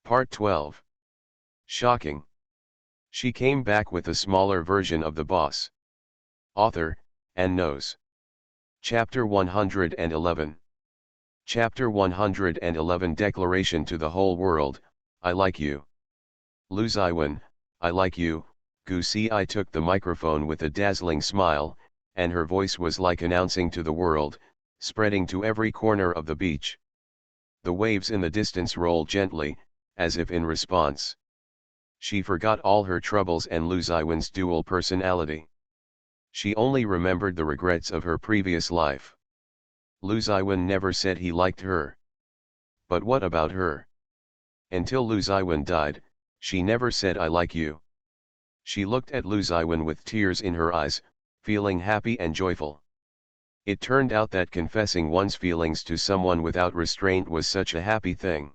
Part 12. Shocking. She came back with a smaller version of the boss. Author, and knows. Chapter 111. Chapter 111 Declaration to the whole world, I like you. Lu Ziwen, I like you. Gu Si took the microphone with a dazzling smile, and her voice was like announcing to the world, spreading to every corner of the beach. The waves in the distance rolled gently, as if in response. She forgot all her troubles and Lu Ziwen's dual personality. She only remembered the regrets of her previous life. Lu Ziwen never said he liked her. But what about her? Until Lu Ziwen died, she never said I like you. She looked at Lu Ziwen with tears in her eyes, feeling happy and joyful. It turned out that confessing one's feelings to someone without restraint was such a happy thing.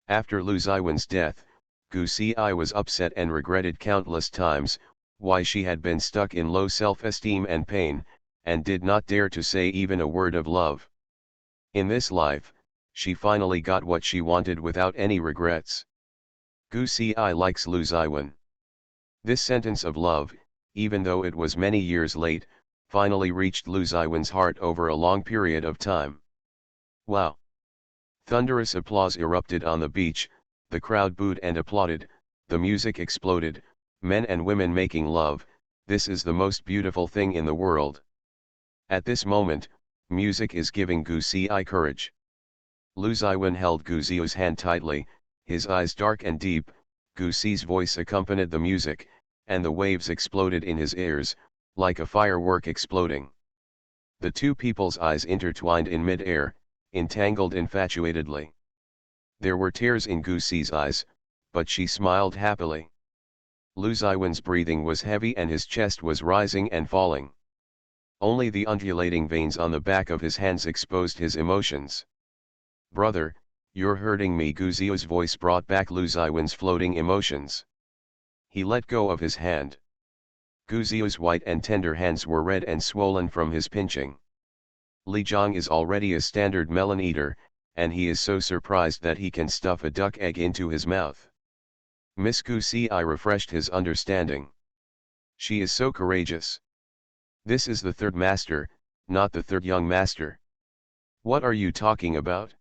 After Lu Ziwen's death, Gu Si was upset and regretted countless times why she had been stuck in low self-esteem and pain, and did not dare to say even a word of love. In this life, she finally got what she wanted without any regrets. Gu Si likes Lu Ziwen. This sentence of love, even though it was many years late, finally reached Lu Ziwen's heart over a long period of time. Wow! Thunderous applause erupted on the beach, the crowd booed and applauded, the music exploded, men and women making love, this is the most beautiful thing in the world. At this moment, music is giving Gu Si courage. Lu Ziwen held Gu Si's hand tightly, his eyes dark and deep. Gu Si's voice accompanied the music, and the waves exploded in his ears, like a firework exploding. The two people's eyes intertwined in mid-air, entangled infatuatedly. There were tears in Gu Si's eyes, but she smiled happily. Lu Ziwen's breathing was heavy and his chest was rising and falling. Only the undulating veins on the back of his hands exposed his emotions. Brother, you're hurting me. Gu Si's voice brought back Lu Ziwen's floating emotions. He let go of his hand. Gu Si's white and tender hands were red and swollen from his pinching. Li Zhang is already a standard melon eater, and he is so surprised that he can stuff a duck egg into his mouth. Miss Gu Si refreshed his understanding. She is so courageous. This is the third master, not the third young master. What are you talking about?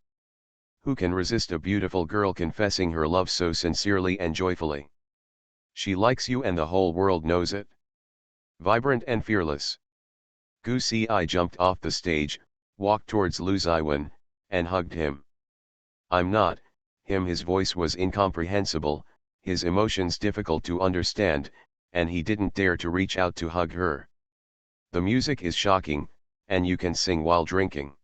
Who can resist a beautiful girl confessing her love so sincerely and joyfully? She likes you and the whole world knows it. Vibrant and fearless. Gu Si jumped off the stage, walked towards Lu Ziwen, and hugged him. I'm not, him. His voice was incomprehensible, his emotions difficult to understand, and he didn't dare to reach out to hug her. The music is shocking, and you can sing while drinking.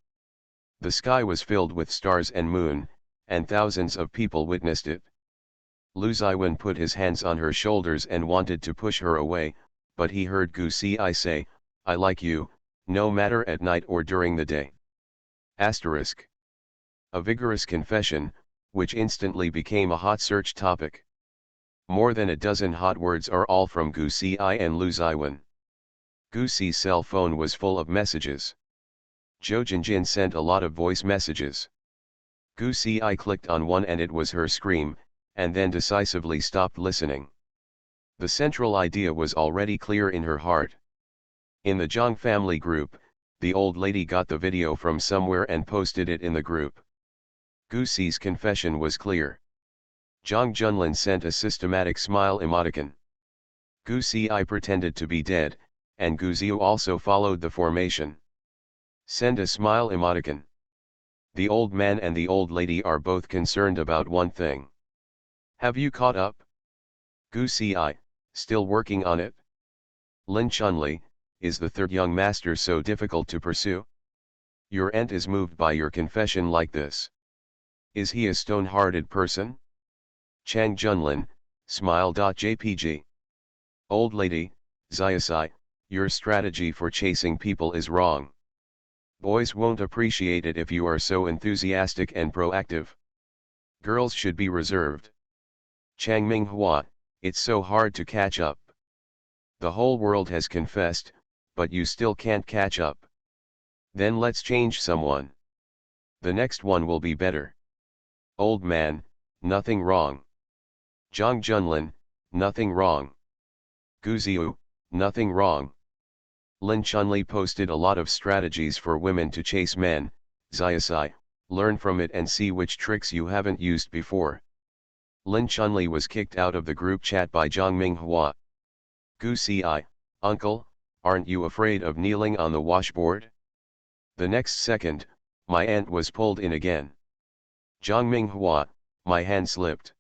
The sky was filled with stars and moon, and thousands of people witnessed it. Lu Ziwen put his hands on her shoulders and wanted to push her away, but he heard Gu Si say, I like you, no matter at night or during the day. Asterisk. A vigorous confession, which instantly became a hot search topic. More than a dozen hot words are all from Gu Si and Lu Ziwen. Gu Si's cell phone was full of messages. Zhou Jinjin sent a lot of voice messages. Gu Si clicked on one and it was her scream, and then decisively stopped listening. The central idea was already clear in her heart. In the Zhang family group, the old lady got the video from somewhere and posted it in the group. Gu Si's confession was clear. Zhang Junlin sent a systematic smile emoticon. Gu Si pretended to be dead, and Gu Ziu also followed the formation. Send a smile emoticon. The old man and the old lady are both concerned about one thing. Have you caught up? Gu Si, still working on it? Lin Chunli, is the third young master so difficult to pursue? Your aunt is moved by your confession like this. Is he a stone-hearted person? Chang Junlin, smile.jpg. Old lady, Xiaosai, your strategy for chasing people is wrong. Boys won't appreciate it if you are so enthusiastic and proactive. Girls should be reserved. Chang Minghua, it's so hard to catch up. The whole world has confessed, but you still can't catch up. Then let's change someone. The next one will be better. Old man, nothing wrong. Zhang Junlin, nothing wrong. Gu Ziyu, nothing wrong. Lin Chunli posted a lot of strategies for women to chase men. Sci-fi, learn from it and see which tricks you haven't used before. Lin Chunli was kicked out of the group chat by Zhang Minghua. Gu Ci, uncle, aren't you afraid of kneeling on the washboard? The next second, my aunt was pulled in again. Zhang Minghua, my hand slipped.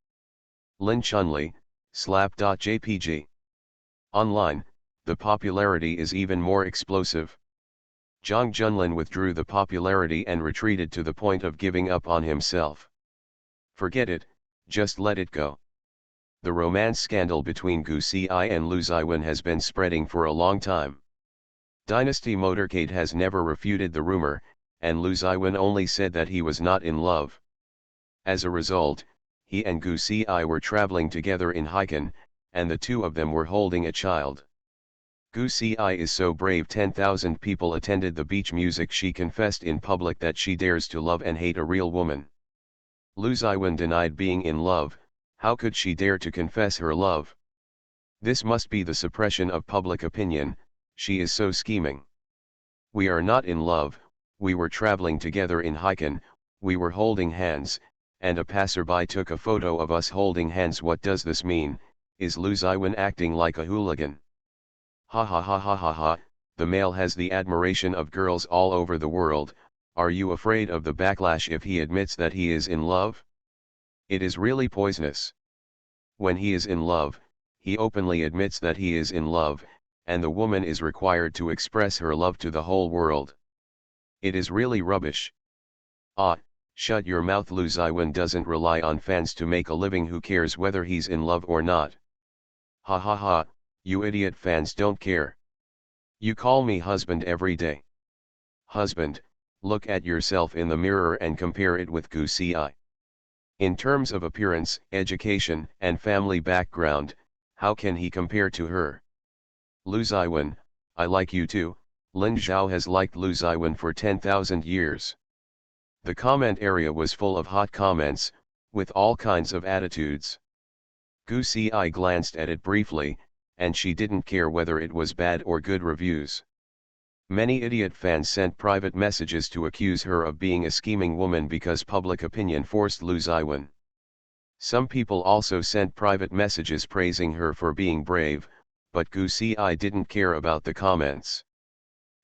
Lin Chunli, slap.jpg. Online, the popularity is even more explosive. Zhang Junlin withdrew the popularity and retreated to the point of giving up on himself. Forget it, just let it go. The romance scandal between Gu Ci and Lu Ziwen has been spreading for a long time. Dynasty Motorcade has never refuted the rumor, and Lu Ziwen only said that he was not in love. As a result, he and Gu Ci were traveling together in Haikan, and the two of them were holding a child. Gu Ci is so brave. 10,000 people attended the beach music. She confessed in public that she dares to love and hate a real woman. Lu Ziwen denied being in love. How could she dare to confess her love? This must be the suppression of public opinion. She is so scheming. We are not in love, we were traveling together in Haikan, we were holding hands, and a passerby took a photo of us holding hands. What does this mean? Is Lu Ziwen acting like a hooligan? Ha ha ha ha ha ha, the male has the admiration of girls all over the world. Are you afraid of the backlash if he admits that he is in love? It is really poisonous. When he is in love, he openly admits that he is in love, and the woman is required to express her love to the whole world. It is really rubbish. Ah, shut your mouth. Lu Ziwen doesn't rely on fans to make a living. Who cares whether he's in love or not? Ha ha ha, you idiot. Fans don't care. You call me husband every day. Husband, look at yourself in the mirror and compare it with Gu Ci. In terms of appearance, education, and family background, how can he compare to her? Lu Ziwen, I like you too. Lin Zhao has liked Lu Ziwen for 10,000 years. The comment area was full of hot comments, with all kinds of attitudes. Gu Ci glanced at it briefly, and she didn't care whether it was bad or good reviews. Many idiot fans sent private messages to accuse her of being a scheming woman because public opinion forced Lu Ziwen. Some people also sent private messages praising her for being brave, but Gu Ci didn't care about the comments.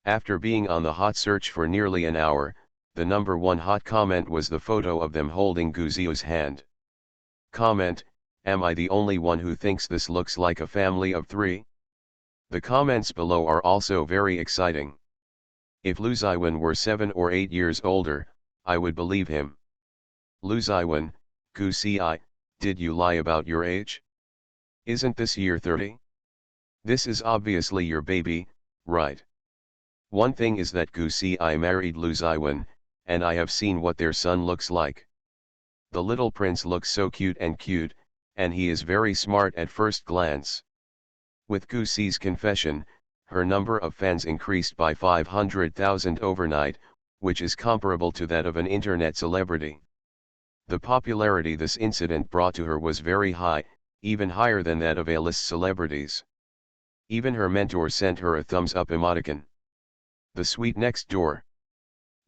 After being on the hot search for nearly an hour, the #1 hot comment was the photo of them holding Gu Ziyu's hand. Comment: am I the only one who thinks this looks like a family of 3? The comments below are also very exciting. If Lu Ziwen were 7 or 8 years older, I would believe him. Lu Ziwen, Gu Ci, did you lie about your age? Isn't this year 30? This is obviously your baby, right? One thing is that Gu Ci married Lu Ziwen, and I have seen what their son looks like. The little prince looks so cute, and he is very smart at first glance. With Gu Ci's confession, her number of fans increased by 500,000 overnight, which is comparable to that of an internet celebrity. The popularity this incident brought to her was very high, even higher than that of A-list celebrities. Even her mentor sent her a thumbs up emoticon. The suite next door.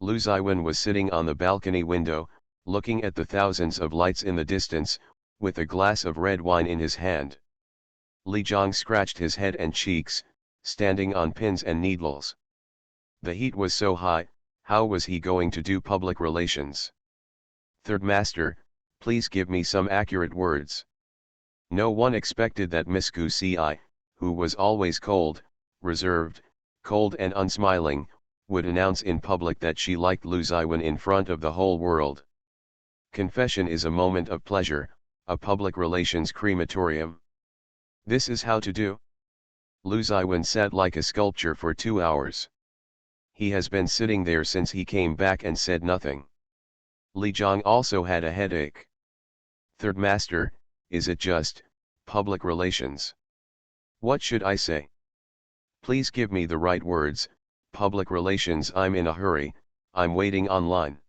Lu Ziwen was sitting on the balcony window, looking at the thousands of lights in the distance, with a glass of red wine in his hand. Li Zhang scratched his head and cheeks, standing on pins and needles. The heat was so high, how was he going to do public relations? Third Master, please give me some accurate words. No one expected that Miss Gu Ci, who was always cold, reserved, cold and unsmiling, would announce in public that she liked Lu Ziwen in front of the whole world. Confession is a moment of pleasure, a public relations crematorium. This is how to do? Lu Ziwen sat like a sculpture for 2 hours. He has been sitting there since he came back and said nothing. Li Zhang also had a headache. Third Master, is it just public relations? What should I say? Please give me the right words. Public relations. I'm in a hurry, I'm waiting online.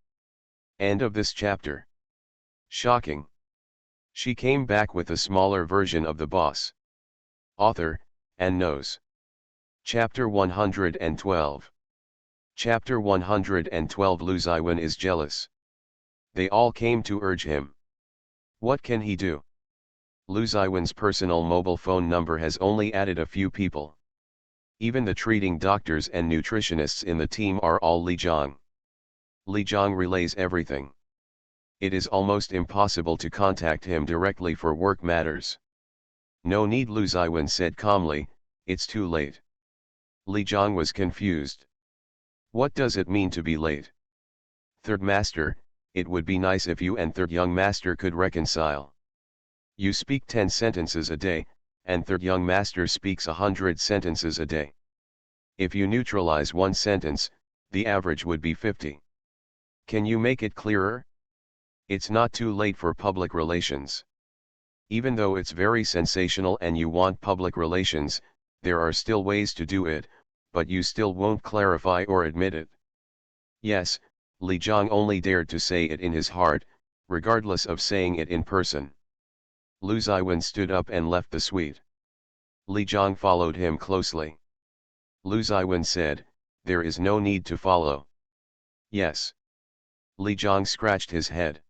End of this chapter. Shocking. She came back with a smaller version of the boss. Author, and knows. Chapter 112. Chapter 112. Lu Ziwen is jealous. They all came to urge him. What can he do? Lu Ziwen's personal mobile phone number has only added a few people. Even the treating doctors and nutritionists in the team are all Li Zhang. Li Zhang relays everything. It is almost impossible to contact him directly for work matters. No need, Lu Ziwen said calmly, it's too late. Li Zhang was confused. What does it mean to be late? Third master, it would be nice if you and third young master could reconcile. You speak 10 sentences a day, and third young master speaks 100 sentences a day. If you neutralize one sentence, the average would be 50. Can you make it clearer? It's not too late for public relations. Even though it's very sensational and you want public relations, there are still ways to do it, but you still won't clarify or admit it. Yes, Li Zhang only dared to say it in his heart, regardless of saying it in person. Lu Ziwen stood up and left the suite. Li Zhang followed him closely. Lu Ziwen said, there is no need to follow. Yes. Li Zhang scratched his head.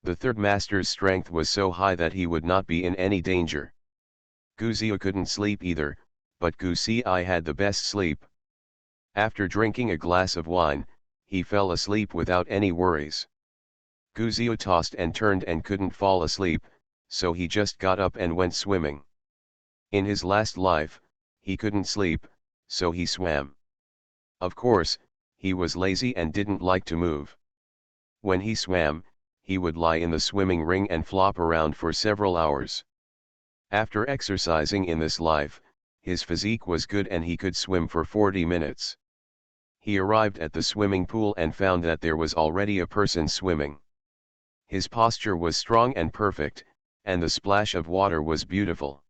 The third master's strength was so high that he would not be in any danger. Gu Ziyou couldn't sleep either, but Gu Si had the best sleep. After drinking a glass of wine, he fell asleep without any worries. Gu Ziyou tossed and turned and couldn't fall asleep, so he just got up and went swimming. In his last life, he couldn't sleep, so he swam. Of course, he was lazy and didn't like to move. When he swam, he would lie in the swimming ring and flop around for several hours. After exercising in this life, his physique was good and he could swim for 40 minutes. He arrived at the swimming pool and found that there was already a person swimming. His posture was strong and perfect, and the splash of water was beautiful.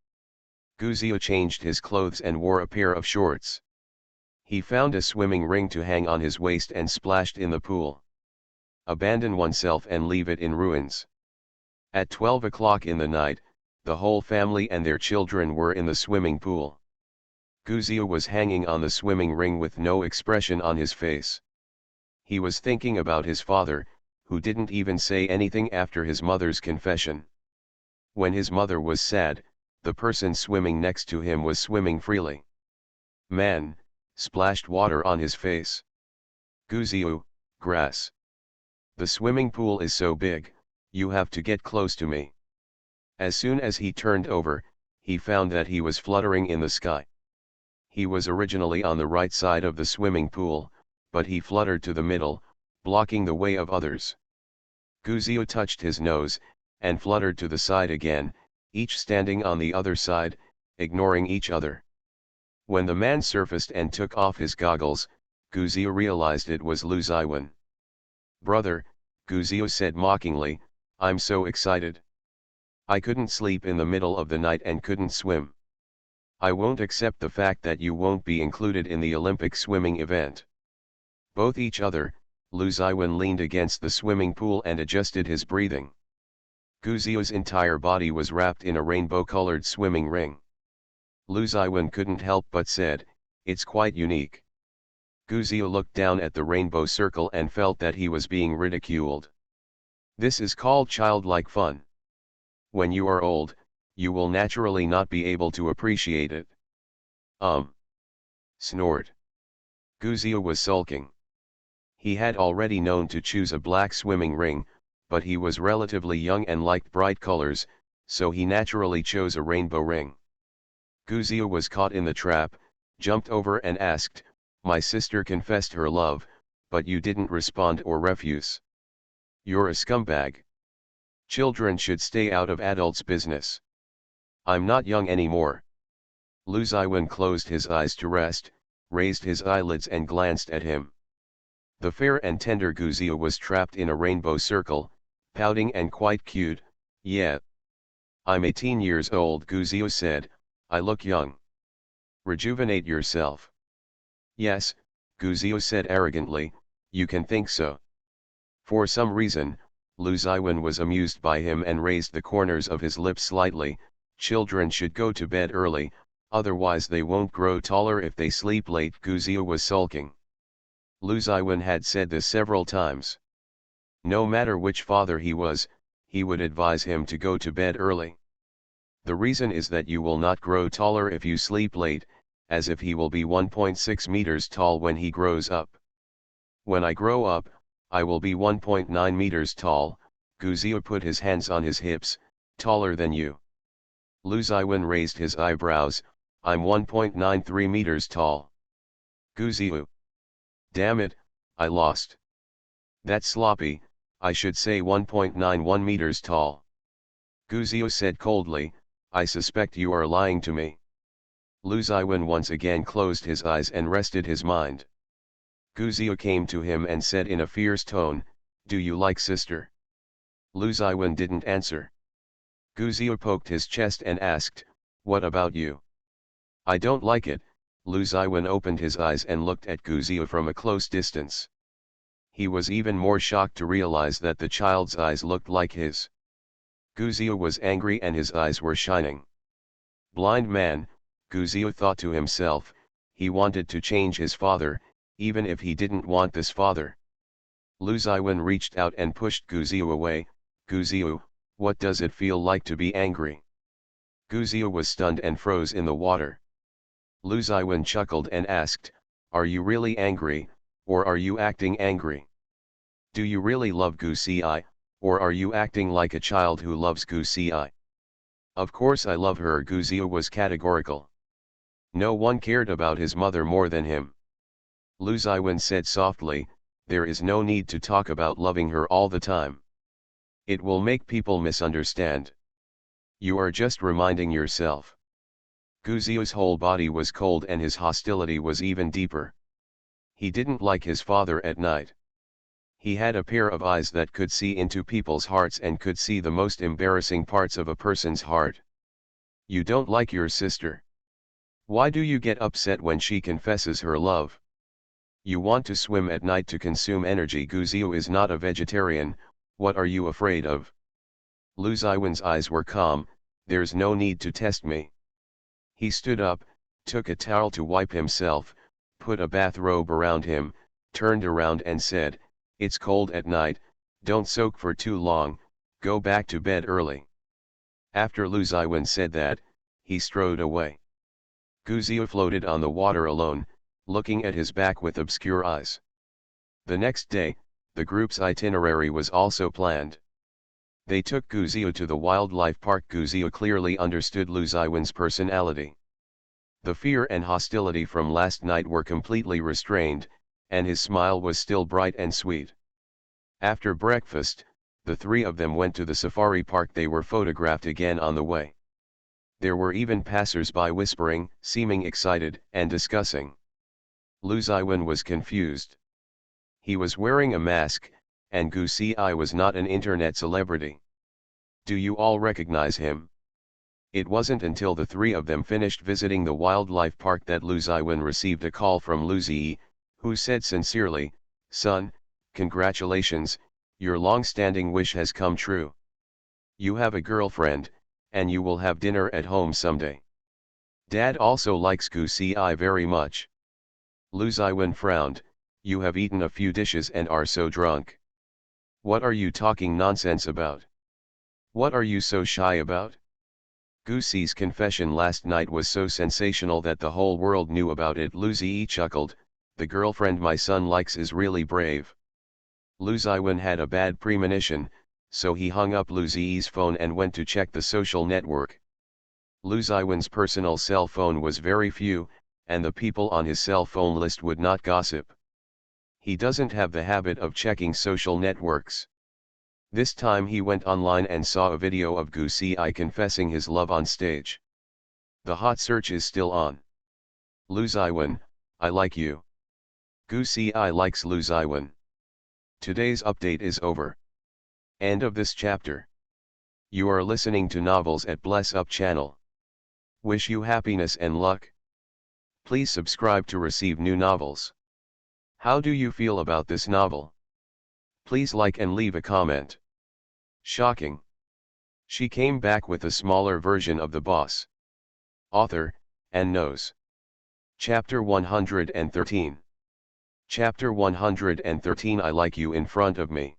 Gu Ziyou changed his clothes and wore a pair of shorts. He found a swimming ring to hang on his waist and splashed in the pool. Abandon oneself and leave it in ruins. At 12 o'clock in the night, the whole family and their children were in the swimming pool. Gu Ziyou was hanging on the swimming ring with no expression on his face. He was thinking about his father, who didn't even say anything after his mother's confession. When his mother was sad, the person swimming next to him was swimming freely. Man, splashed water on his face. Gu Ziyou, grass. The swimming pool is so big, you have to get close to me. As soon as he turned over, he found that he was fluttering in the sky. He was originally on the right side of the swimming pool, but he fluttered to the middle, blocking the way of others. Gu Ziyou touched his nose, and fluttered to the side again, each standing on the other side, ignoring each other. When the man surfaced and took off his goggles, Gu Ziyou realized it was Lu Ziwen. Brother, Gu Ziyou said mockingly, I'm so excited. I couldn't sleep in the middle of the night and couldn't swim. I won't accept the fact that you won't be included in the Olympic swimming event. Both each other, Lu Ziwen leaned against the swimming pool and adjusted his breathing. Gu Ziyou's entire body was wrapped in a rainbow-colored swimming ring. Lu Ziwen couldn't help but said, it's quite unique. Gu Ziyou looked down at the rainbow circle and felt that he was being ridiculed. This is called childlike fun. When you are old, you will naturally not be able to appreciate it. Snort. Gu Ziyou was sulking. He had already known to choose a black swimming ring, but he was relatively young and liked bright colors, so he naturally chose a rainbow ring. Gu Ziyou was caught in the trap, jumped over and asked, my sister confessed her love, but you didn't respond or refuse. You're a scumbag. Children should stay out of adults' business. I'm not young anymore. Lu Ziwen closed his eyes to rest, raised his eyelids and glanced at him. The fair and tender Gu Ziyou was trapped in a rainbow circle, pouting and quite cute. Yeah. I'm 18 years old, Gu Ziyou said, I look young. Rejuvenate yourself. Yes, Gu Ziyou said arrogantly, you can think so. For some reason, Lu Ziwen was amused by him and raised the corners of his lips slightly. Children should go to bed early, otherwise they won't grow taller if they sleep late. Gu Zia was sulking. Lu Ziwen had said this several times. No matter which father he was, he would advise him to go to bed early. The reason is that you will not grow taller if you sleep late, as if he will be 1.6 meters tall when he grows up. When I grow up, I will be 1.9 meters tall. Gu Zia put his hands on his hips, taller than you. Lu Ziwen raised his eyebrows, I'm 1.93 meters tall. Gu Zia. Damn it, I lost. That's sloppy, I should say 1.91 meters tall. Gu Zia said coldly, I suspect you are lying to me. Lu Ziwen once again closed his eyes and rested his mind. Gu Zia came to him and said in a fierce tone, do you like sister? Lu Ziwen didn't answer. Gu Zia poked his chest and asked, what about you? I don't like it. Lu Ziwen opened his eyes and looked at Gu Zia from a close distance. He was even more shocked to realize that the child's eyes looked like his. Gu Zia was angry and his eyes were shining. Blind man, Gu Zia thought to himself, he wanted to change his father, even if he didn't want this father. Lu Ziwen reached out and pushed Gu Zia away. Gu Zia, what does it feel like to be angry? Gu Zia was stunned and froze in the water. Lu Ziwen chuckled and asked, are you really angry, or are you acting angry? Do you really love Gu Xi, or are you acting like a child who loves Gu Xi? Of course I love her. Gu Zia was categorical. No one cared about his mother more than him. Lu Ziwen said softly, there is no need to talk about loving her all the time. It will make people misunderstand. You are just reminding yourself. Gu Zia's whole body was cold and his hostility was even deeper. He didn't like his father at night. He had a pair of eyes that could see into people's hearts and could see the most embarrassing parts of a person's heart. You don't like your sister. Why do you get upset when she confesses her love? You want to swim at night to consume energy. Gu Zia is not a vegetarian, what are you afraid of? Lu Ziwen's eyes were calm, there's no need to test me. He stood up, took a towel to wipe himself, put a bathrobe around him, turned around and said, it's cold at night, don't soak for too long, go back to bed early. After Lu Ziwen said that, he strode away. Gu Zia floated on the water alone, looking at his back with obscure eyes. The next day, the group's itinerary was also planned. They took Gu Zia to the wildlife park. Gu Zia clearly understood Lu Ziwen's personality. The fear and hostility from last night were completely restrained, and his smile was still bright and sweet. After breakfast, the three of them went to the safari park. They were photographed again on the way. There were even passers-by whispering, seeming excited, and discussing. Lu Ziwen was confused. He was wearing a mask, and Gu Xi was not an internet celebrity. Do you all recognize him? It wasn't until the three of them finished visiting the wildlife park that Lu Ziwen received a call from Lu Zi, who said sincerely, son, congratulations, your long-standing wish has come true. You have a girlfriend, and you will have dinner at home someday. Dad also likes Gu Xi very much. Lu Ziwen frowned, you have eaten a few dishes and are so drunk. What are you talking nonsense about? What are you so shy about? Gu Xi's confession last night was so sensational that the whole world knew about it. Lu Zi chuckled, the girlfriend my son likes is really brave. Lu Ziwen had a bad premonition, so he hung up Lu Zi's phone and went to check the social network. Lu Ziwen's personal cell phone was very few, and the people on his cell phone list would not gossip. He doesn't have the habit of checking social networks. This time he went online and saw a video of Gu Xi confessing his love on stage. The hot search is still on. Lu Ziwen, I like you. Gu Xi likes Lu Ziwen. Today's update is over. End of this chapter. You are listening to Novels at Bless Up channel. Wish you happiness and luck. Please subscribe to receive new novels. How do you feel about this novel? Please like and leave a comment. Shocking. She came back with a smaller version of the boss. Author, and knows. Chapter 113. Chapter 113 I like you in front of me.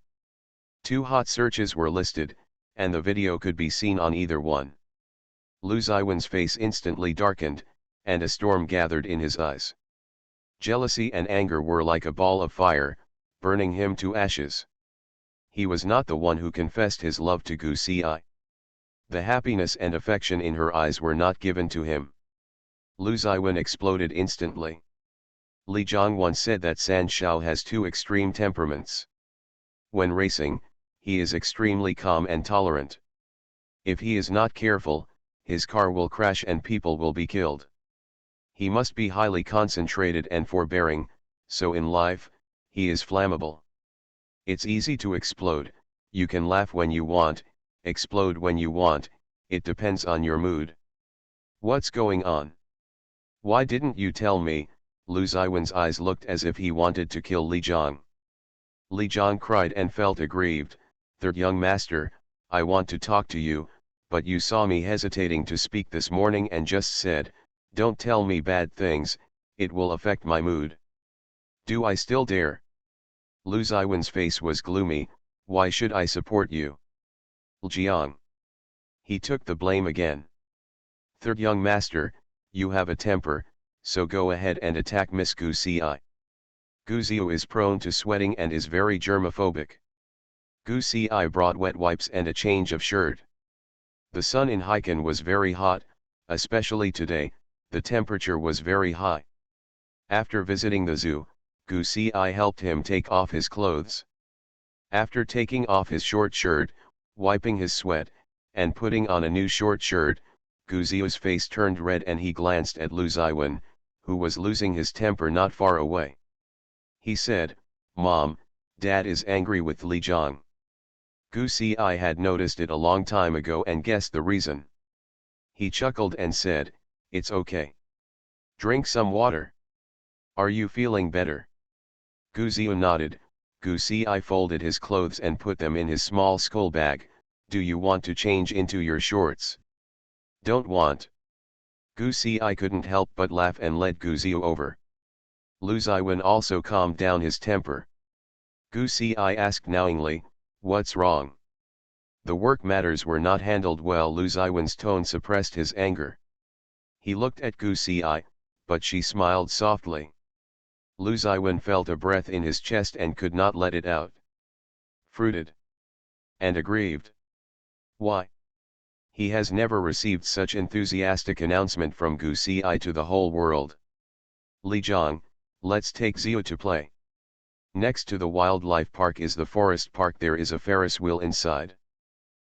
Two hot searches were listed, and the video could be seen on either one. Lu Ziwen's face instantly darkened, and a storm gathered in his eyes. Jealousy and anger were like a ball of fire, burning him to ashes. He was not the one who confessed his love to Gu Ci. The happiness and affection in her eyes were not given to him. Lu Ziwen exploded instantly. Li Zhang once said that San Shao has two extreme temperaments. When racing, he is extremely calm and tolerant. If he is not careful, his car will crash and people will be killed. He must be highly concentrated and forbearing, so in life, he is flammable. It's easy to explode, you can laugh when you want, explode when you want, it depends on your mood. What's going on? Why didn't you tell me? Lu Ziwen's eyes looked as if he wanted to kill Li Zhang. Li Zhang cried and felt aggrieved. Third young master, I want to talk to you, but you saw me hesitating to speak this morning and just said, don't tell me bad things, it will affect my mood. Do I still dare? Lu Ziwen's face was gloomy. Why should I support you? Jiang. He took the blame again. Third young master, you have a temper, so go ahead and attack Miss Gu Ci. Gu Ziu is prone to sweating and is very germophobic. Gu Ci brought wet wipes and a change of shirt. The sun in Haikan was very hot, especially today, the temperature was very high. After visiting the zoo, Gu Ci helped him take off his clothes. After taking off his short shirt, wiping his sweat, and putting on a new short shirt, Gu Ziu's face turned red and he glanced at Lu Ziwen, who was losing his temper not far away. He said, Mom, Dad is angry with Li Zhang. Gu Ci had noticed it a long time ago and guessed the reason. He chuckled and said, it's okay. Drink some water. Are you feeling better? Gu Ziu nodded. Gu Ci folded his clothes and put them in his small school bag. Do you want to change into your shorts? Don't want. Gu Ci couldn't help but laugh and led Gu Ziu over. Lu Ziwen also calmed down his temper. Gu Ci asked knowingly, what's wrong? The work matters were not handled well. Lu Ziwen's tone suppressed his anger. He looked at Gu Ci, but she smiled softly. Lu Ziwen felt a breath in his chest and could not let it out. Fruited. And aggrieved. Why? He has never received such enthusiastic announcement from Gu Ci to the whole world. Li Zhang, let's take Ziu to play. Next to the wildlife park is the forest park. There is a Ferris wheel inside.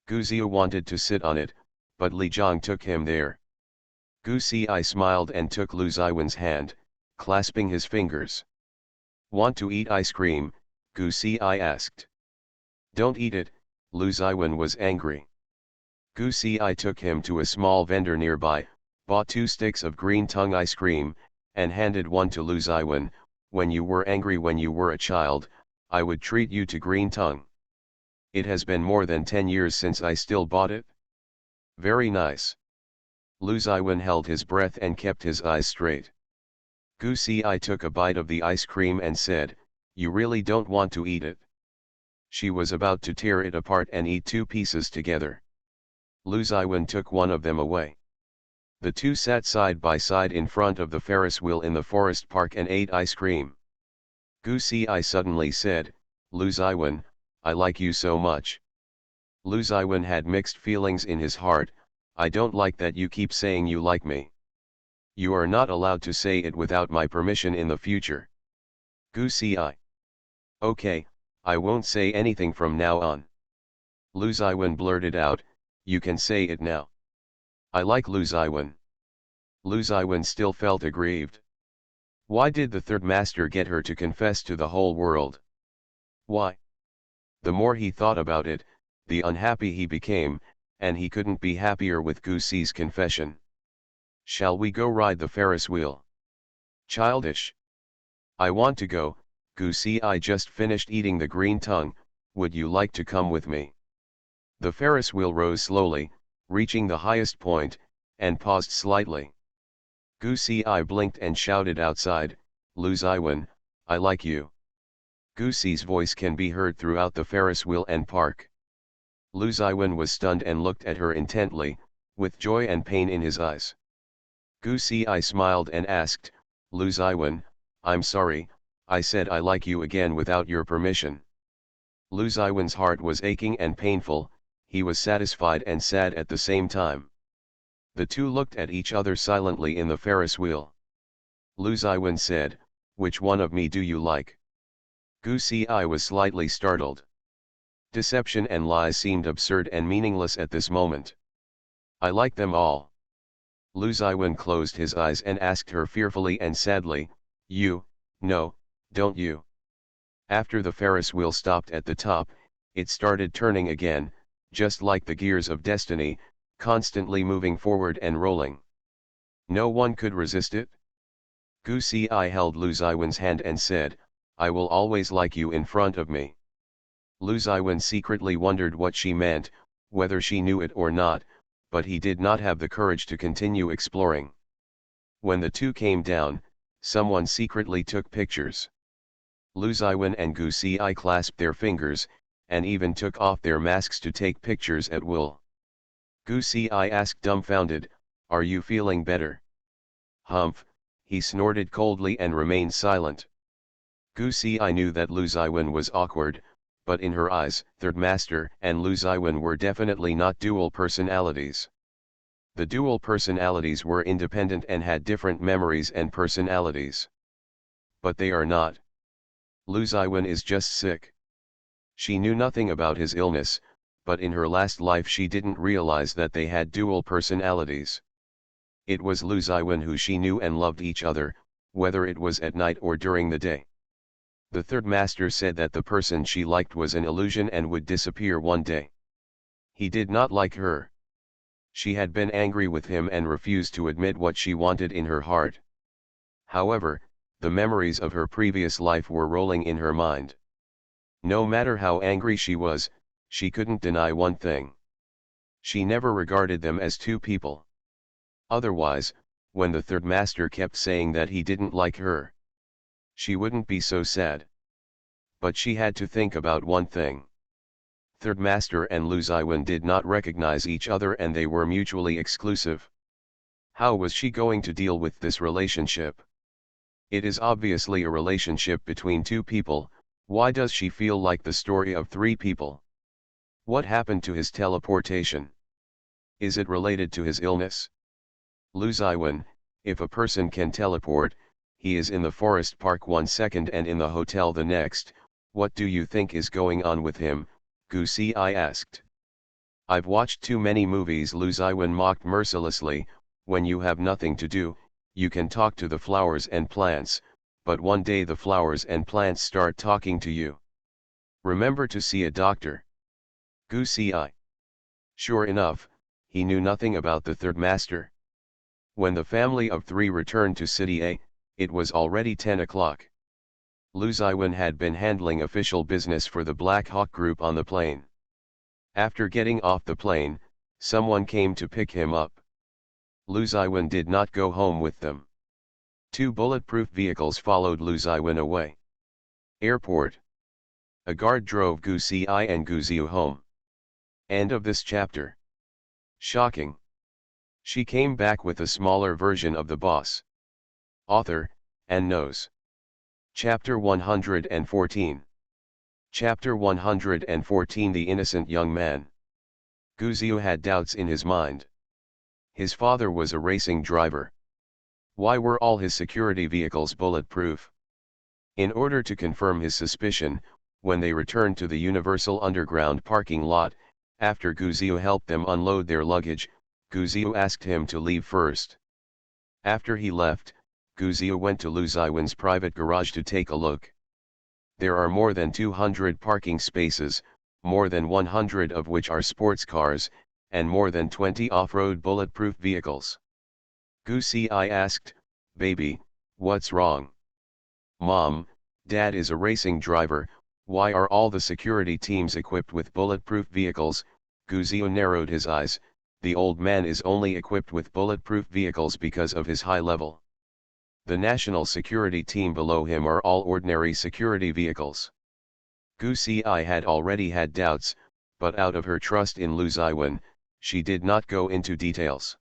Gu Ziu wanted to sit on it, but Li Zhang took him there. Gu Ci smiled and took Lu Ziwen's hand, clasping his fingers. Want to eat ice cream? Gu Ci asked. Don't eat it, Lu Ziwen was angry. Gu Ci took him to a small vendor nearby, bought 2 sticks of green tongue ice cream, and handed one to Lu Ziwen. When you were angry when you were a child, I would treat you to green tongue. It has been more than 10 years since I still bought it. Very nice. Lu Ziwen held his breath and kept his eyes straight. Gu Ci took a bite of the ice cream and said, you really don't want to eat it? She was about to tear it apart and eat 2 pieces together. Lu Ziwen took one of them away. The two sat side by side in front of the Ferris wheel in the forest park and ate ice cream. Gu Ci suddenly said, Lu Ziwen, I like you so much. Lu Ziwen had mixed feelings in his heart. I don't like that you keep saying you like me. You are not allowed to say it without my permission in the future. Gu Ci. Okay, I won't say anything from now on. Lu Ziwen blurted out, you can say it now. I like Lu Ziwen. Lu Ziwen still felt aggrieved. Why did the third master get her to confess to the whole world? Why? The more he thought about it, the unhappy he became, and he couldn't be happier with Gu Ci's confession. Shall we go ride the Ferris wheel? Childish. I want to go, Gu Ci just finished eating the green tongue, would you like to come with me? The Ferris wheel rose slowly, reaching the highest point, and paused slightly. Goosey Eye blinked and shouted outside, "Luz Iwan, I like you." Goosey's voice can be heard throughout the Ferris wheel and park. Luz Iwan was stunned and looked at her intently, with joy and pain in his eyes. Goosey Eye smiled and asked, "Luz Iwan, I'm sorry, I said I like you again without your permission." Luz Iwan's heart was aching and painful, he was satisfied and sad at the same time. The two looked at each other silently in the Ferris wheel. Luz Iwan said, "Which one of me do you like?" Goosey Eye was slightly startled. Deception and lies seemed absurd and meaningless at this moment. "I like them all." Luz Iwan closed his eyes and asked her fearfully and sadly, "You, no, don't you?" After the Ferris wheel stopped at the top, it started turning again, just like the gears of destiny, constantly moving forward and rolling. No one could resist it. Goosey Eye held Luz Iwan's hand and said, "I will always like you in front of me." Luz Iwan secretly wondered what she meant, whether she knew it or not, but he did not have the courage to continue exploring. When the two came down, someone secretly took pictures. Luz Iwan and Goosey Eye clasped their fingers, and even took off their masks to take pictures at will. Goosey Eye asked dumbfounded, "Are you feeling better?" "Humph," he snorted coldly and remained silent. Goosey Eye knew that Luz Iwan was awkward, but in her eyes, Third Master and Luz Iwan were definitely not dual personalities. The dual personalities were independent and had different memories and personalities. But they are not. Luz Iwan is just sick. She knew nothing about his illness, but in her last life she didn't realize that they had dual personalities. It was Luz Iwan who she knew and loved each other, whether it was at night or during the day. The Third Master said that the person she liked was an illusion and would disappear one day. He did not like her. She had been angry with him and refused to admit what she wanted in her heart. However, the memories of her previous life were rolling in her mind. No matter how angry she was, she couldn't deny one thing. She never regarded them as two people. Otherwise, when the Third Master kept saying that he didn't like her, she wouldn't be so sad. But she had to think about one thing. Third Master and Luz Iwan did not recognize each other and they were mutually exclusive. How was she going to deal with this relationship? It is obviously a relationship between two people. Why does she feel like the story of three people? What happened to his teleportation? Is it related to his illness? Luz Iwan, if a person can teleport, he is in the forest park 1 second and in the hotel the next. What do you think is going on with him? Goosey Eye asked. I've watched too many movies, Luz Iwan mocked mercilessly. When you have nothing to do, you can talk to the flowers and plants, but one day the flowers and plants start talking to you. Remember to see a doctor. Goosey Eye. Sure enough, he knew nothing about the Third Master. When the family of three returned to City A, it was already 10 o'clock. Luz Iwan had been handling official business for the Black Hawk Group on the plane. After getting off the plane, someone came to pick him up. Luz Iwan did not go home with them. 2 bulletproof vehicles followed Luz Iwan away. Airport. A guard drove Goosey Eye and Goosey home. End of this chapter. Shocking. She came back with a smaller version of the boss. Author, and knows. Chapter 114. Chapter 114. The innocent young man. Goosey had doubts in his mind. His father was a racing driver. Why were all his security vehicles bulletproof? In order to confirm his suspicion, when they returned to the Universal Underground parking lot, after Goosey helped them unload their luggage, Goosey asked him to leave first. After he left, Goosey went to Luz Iwan's private garage to take a look. There are more than 200 parking spaces, more than 100 of which are sports cars, and more than 20 off-road bulletproof vehicles. Goosey Eye asked, "Baby, what's wrong?" "Mom, Dad is a racing driver, why are all the security teams equipped with bulletproof vehicles?" Guzio narrowed his eyes. The old man is only equipped with bulletproof vehicles because of his high level. The national security team below him are all ordinary security vehicles. Gu Xi had already had doubts, but out of her trust in Lu Ziwen, she did not go into details.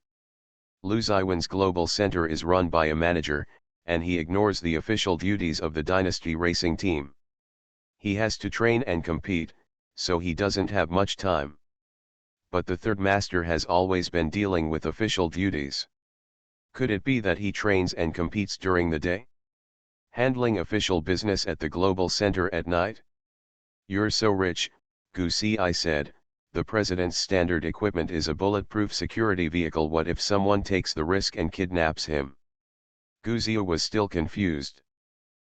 Lu Ziwen's global center is run by a manager, and he ignores the official duties of the dynasty racing team. He has to train and compete, so he doesn't have much time. But the third master has always been dealing with official duties. Could it be that he trains and competes during the day? Handling official business at the global center at night? You're so rich, Gu Xi said, the president's standard equipment is a bulletproof security vehicle. What if someone takes the risk and kidnaps him? Gu Xi was still confused.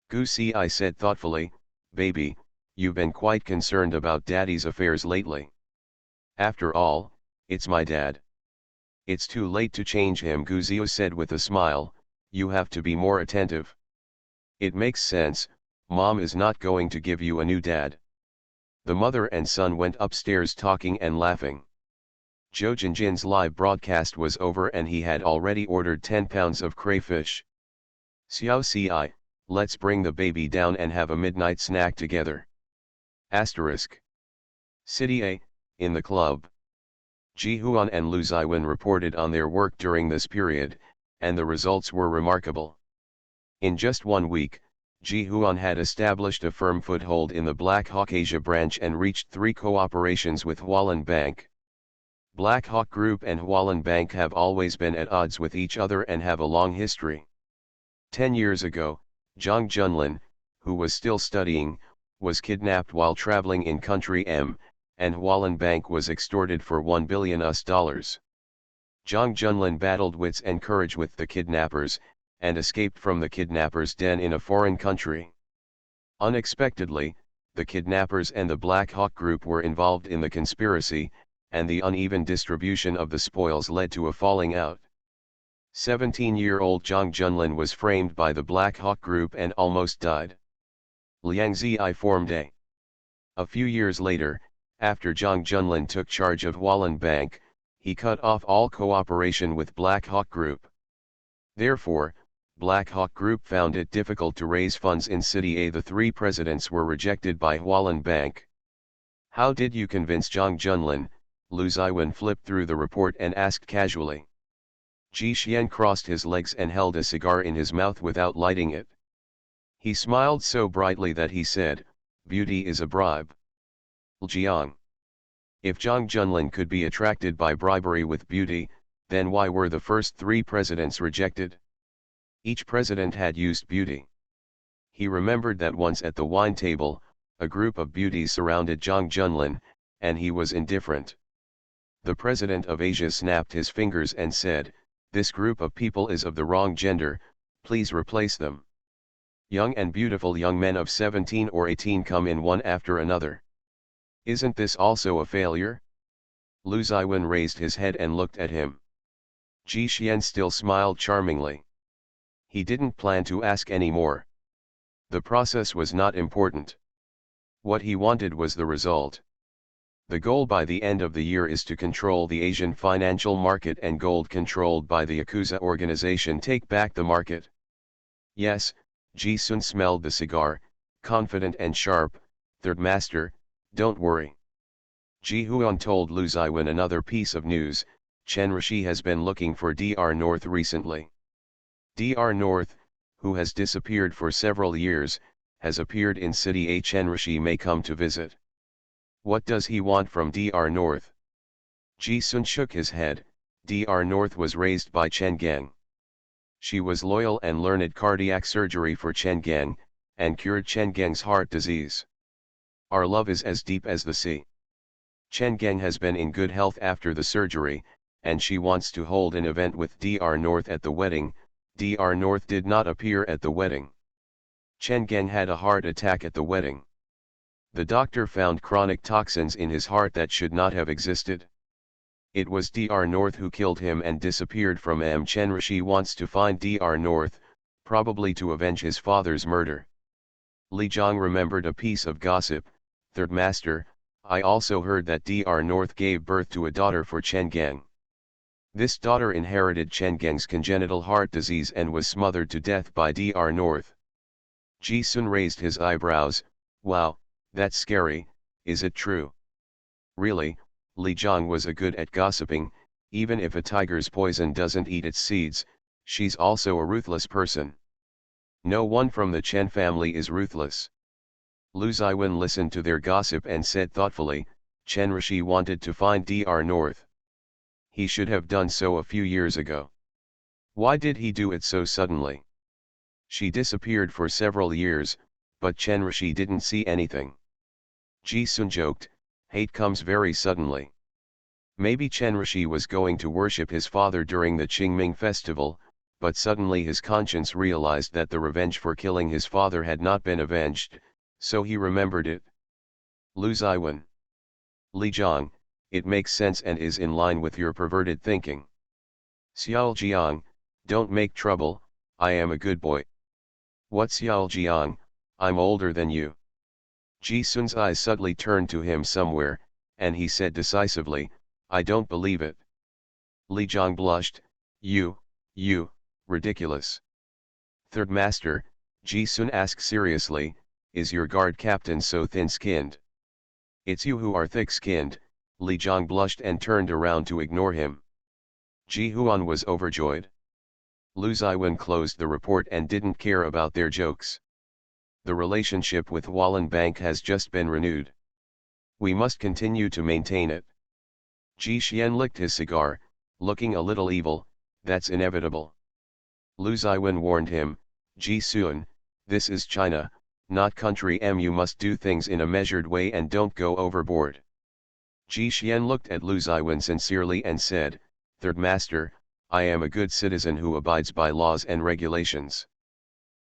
Gu Xi said thoughtfully, baby, you've been quite concerned about daddy's affairs lately. After all, it's my dad. It's too late to change him, Gu Xi said with a smile, you have to be more attentive. It makes sense, Mom is not going to give you a new dad. The mother and son went upstairs talking and laughing. Zhou Jinjin's live broadcast was over and he had already ordered 10 pounds of crayfish. Xiao Ci, let's bring the baby down and have a midnight snack together. Asterisk. City A, in the club. Ji Huan and Lu Ziwen reported on their work during this period, and the results were remarkable. In just 1 week, Ji Huan had established a firm foothold in the Black Hawk Asia branch and reached 3 cooperations with Hualien Bank. Black Hawk Group and Hualien Bank have always been at odds with each other and have a long history. 10 years ago, Zhang Junlin, who was still studying, was kidnapped while traveling in Country M, and Hualien Bank was extorted for $1 billion. Zhang Junlin battled wits and courage with the kidnappers, and escaped from the kidnappers' den in a foreign country. Unexpectedly, the kidnappers and the Black Hawk Group were involved in the conspiracy, and the uneven distribution of the spoils led to a falling out. 17-year-old Zhang Junlin was framed by the Black Hawk Group and almost died. Liang Zi formed a few years later, after Zhang Junlin took charge of Hualien Bank, he cut off all cooperation with Black Hawk Group. Therefore, Black Hawk Group found it difficult to raise funds in City A. The 3 presidents were rejected by Hualien Bank. How did you convince Zhang Junlin? Lu Ziwen flipped through the report and asked casually. Ji Xian crossed his legs and held a cigar in his mouth without lighting it. He smiled so brightly that he said, beauty is a bribe. Jiang. If Zhang Junlin could be attracted by bribery with beauty, then why were the first 3 presidents rejected? Each president had used beauty. He remembered that once at the wine table, a group of beauties surrounded Zhang Junlin, and he was indifferent. The president of Asia snapped his fingers and said, this group of people is of the wrong gender, please replace them. Young and beautiful young men of 17 or 18 come in one after another. Isn't this also a failure? Lu Ziwen raised his head and looked at him. Ji Xian still smiled charmingly. He didn't plan to ask any more. The process was not important. What he wanted was the result. The goal by the end of the year is to control the Asian financial market and gold controlled by the Yakuza organization take back the market. Yes, Ji Sun smelled the cigar, confident and sharp, third master, don't worry. Ji Huan told Lu Ziwen another piece of news, Chen Rishi has been looking for Dr. North recently. Dr. North, who has disappeared for several years, has appeared in City A. Chen Rishi may come to visit. What does he want from Dr. North? Ji Sun shook his head. Dr. North was raised by Chen Gang. She was loyal and learned cardiac surgery for Chen Gang, and cured Chen Gang's heart disease. Our love is as deep as the sea. Chen Gang has been in good health after the surgery, and she wants to hold an event with Dr. North at the wedding. Dr. North did not appear at the wedding. Chen Gang had a heart attack at the wedding. The doctor found chronic toxins in his heart that should not have existed. It was Dr. North who killed him and disappeared from M. Chen Rishi wants to find Dr. North, probably to avenge his father's murder. Li Zhang remembered a piece of gossip, third master, I also heard that Dr. North gave birth to a daughter for Chen Gang. This daughter inherited Chen Gang's congenital heart disease and was smothered to death by Dr. North. Ji Sun raised his eyebrows. Wow, that's scary, is it true? Really, Li Jiang was a good at gossiping. Even if a tiger's poison doesn't eat its seeds, she's also a ruthless person. No one from the Chen family is ruthless. Lu Ziwen listened to their gossip and said thoughtfully, Chen Rishi wanted to find Dr. North. He should have done so a few years ago. Why did he do it so suddenly? She disappeared for several years, but Chen Rishi didn't see anything. Ji Sun joked, hate comes very suddenly. Maybe Chen Rishi was going to worship his father during the Qingming festival, but suddenly his conscience realized that the revenge for killing his father had not been avenged, so he remembered it. Lu Ziwen. Li Jiang, it makes sense and is in line with your perverted thinking. Xiao Jiang, don't make trouble, I am a good boy. What Xiao Jiang, I'm older than you. Ji Sun's eyes suddenly turned to him somewhere, and he said decisively, I don't believe it. Li Jiang blushed, you, ridiculous. Third Master, Ji Sun asked seriously, is your guard captain so thin-skinned? It's you who are thick-skinned. Li Jiang blushed and turned around to ignore him. Ji Huan was overjoyed. Lu Ziwen closed the report and didn't care about their jokes. The relationship with Wallen Bank has just been renewed. We must continue to maintain it. Ji Xian licked his cigar, looking a little evil, that's inevitable. Lu Ziwen warned him, Ji Sun, this is China, not country M. You must do things in a measured way and don't go overboard. Ji Xian looked at Lu Ziwen sincerely and said, Third Master, I am a good citizen who abides by laws and regulations.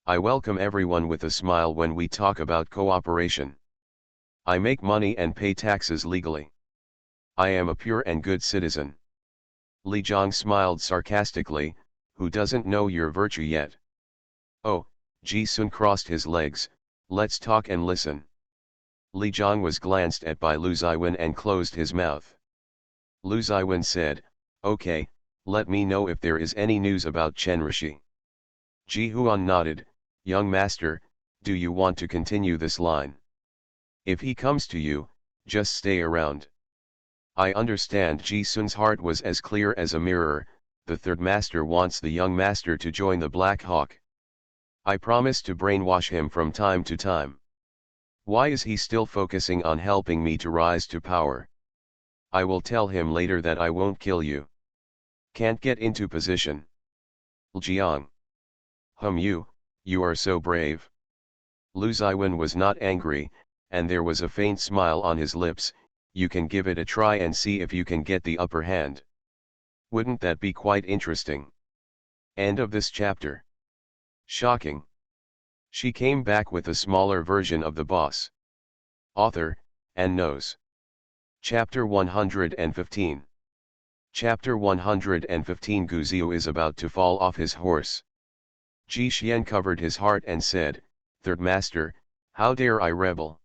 I welcome everyone with a smile when we talk about cooperation. I make money and pay taxes legally. I am a pure and good citizen. Li Jiang smiled sarcastically, who doesn't know your virtue yet? Oh, Ji Sun crossed his legs, let's talk and listen. Li Jiang was glanced at by Lu Ziwen and closed his mouth. Lu Ziwen said, okay, let me know if there is any news about Chen Rishi. Ji Huan nodded, young master, do you want to continue this line? If he comes to you, just stay around. I understand. Ji Sun's heart was as clear as a mirror. The third master wants the young master to join the Black Hawk. I promise to brainwash him from time to time. Why is he still focusing on helping me to rise to power? I will tell him later that I won't kill you. Can't get into position. Jiang. You are so brave. Lu Ziwen was not angry, and there was a faint smile on his lips. You can give it a try and see if you can get the upper hand. Wouldn't that be quite interesting? End of this chapter. Shocking. She came back with a smaller version of the boss. Author, and knows. Chapter 115. Chapter 115. Gu Ziu is about to fall off his horse. Ji Xian covered his heart and said, Third Master, how dare I rebel?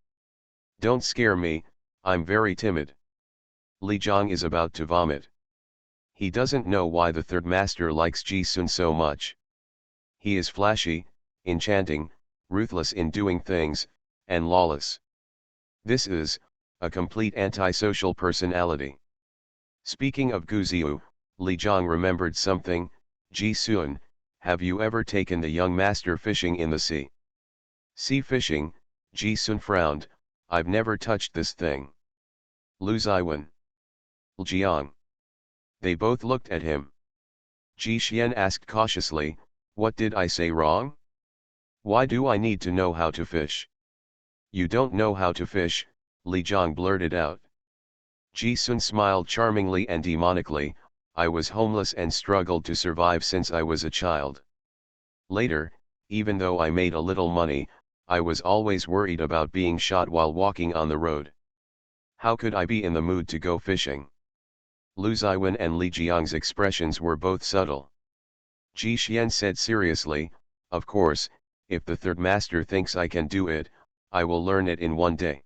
Don't scare me, I'm very timid. Li Jiang is about to vomit. He doesn't know why the third master likes Ji Sun so much. He is flashy, enchanting, ruthless in doing things, and lawless. This is a complete antisocial personality. Speaking of Gu Ziu, Li Jiang remembered something. Ji Sun, have you ever taken the young master fishing in the sea? Sea fishing, Ji Sun frowned, I've never touched this thing. Lu Ziwen. Jiang. They both looked at him. Ji Xian asked cautiously, what did I say wrong? Why do I need to know how to fish? You don't know how to fish, Li Jiang blurted out. Ji Sun smiled charmingly and demonically, I was homeless and struggled to survive since I was a child. Later, even though I made a little money, I was always worried about being shot while walking on the road. How could I be in the mood to go fishing? Lu Ziwen and Li Jiang's expressions were both subtle. Ji Xian said seriously, of course, if the third master thinks I can do it, I will learn it in one day.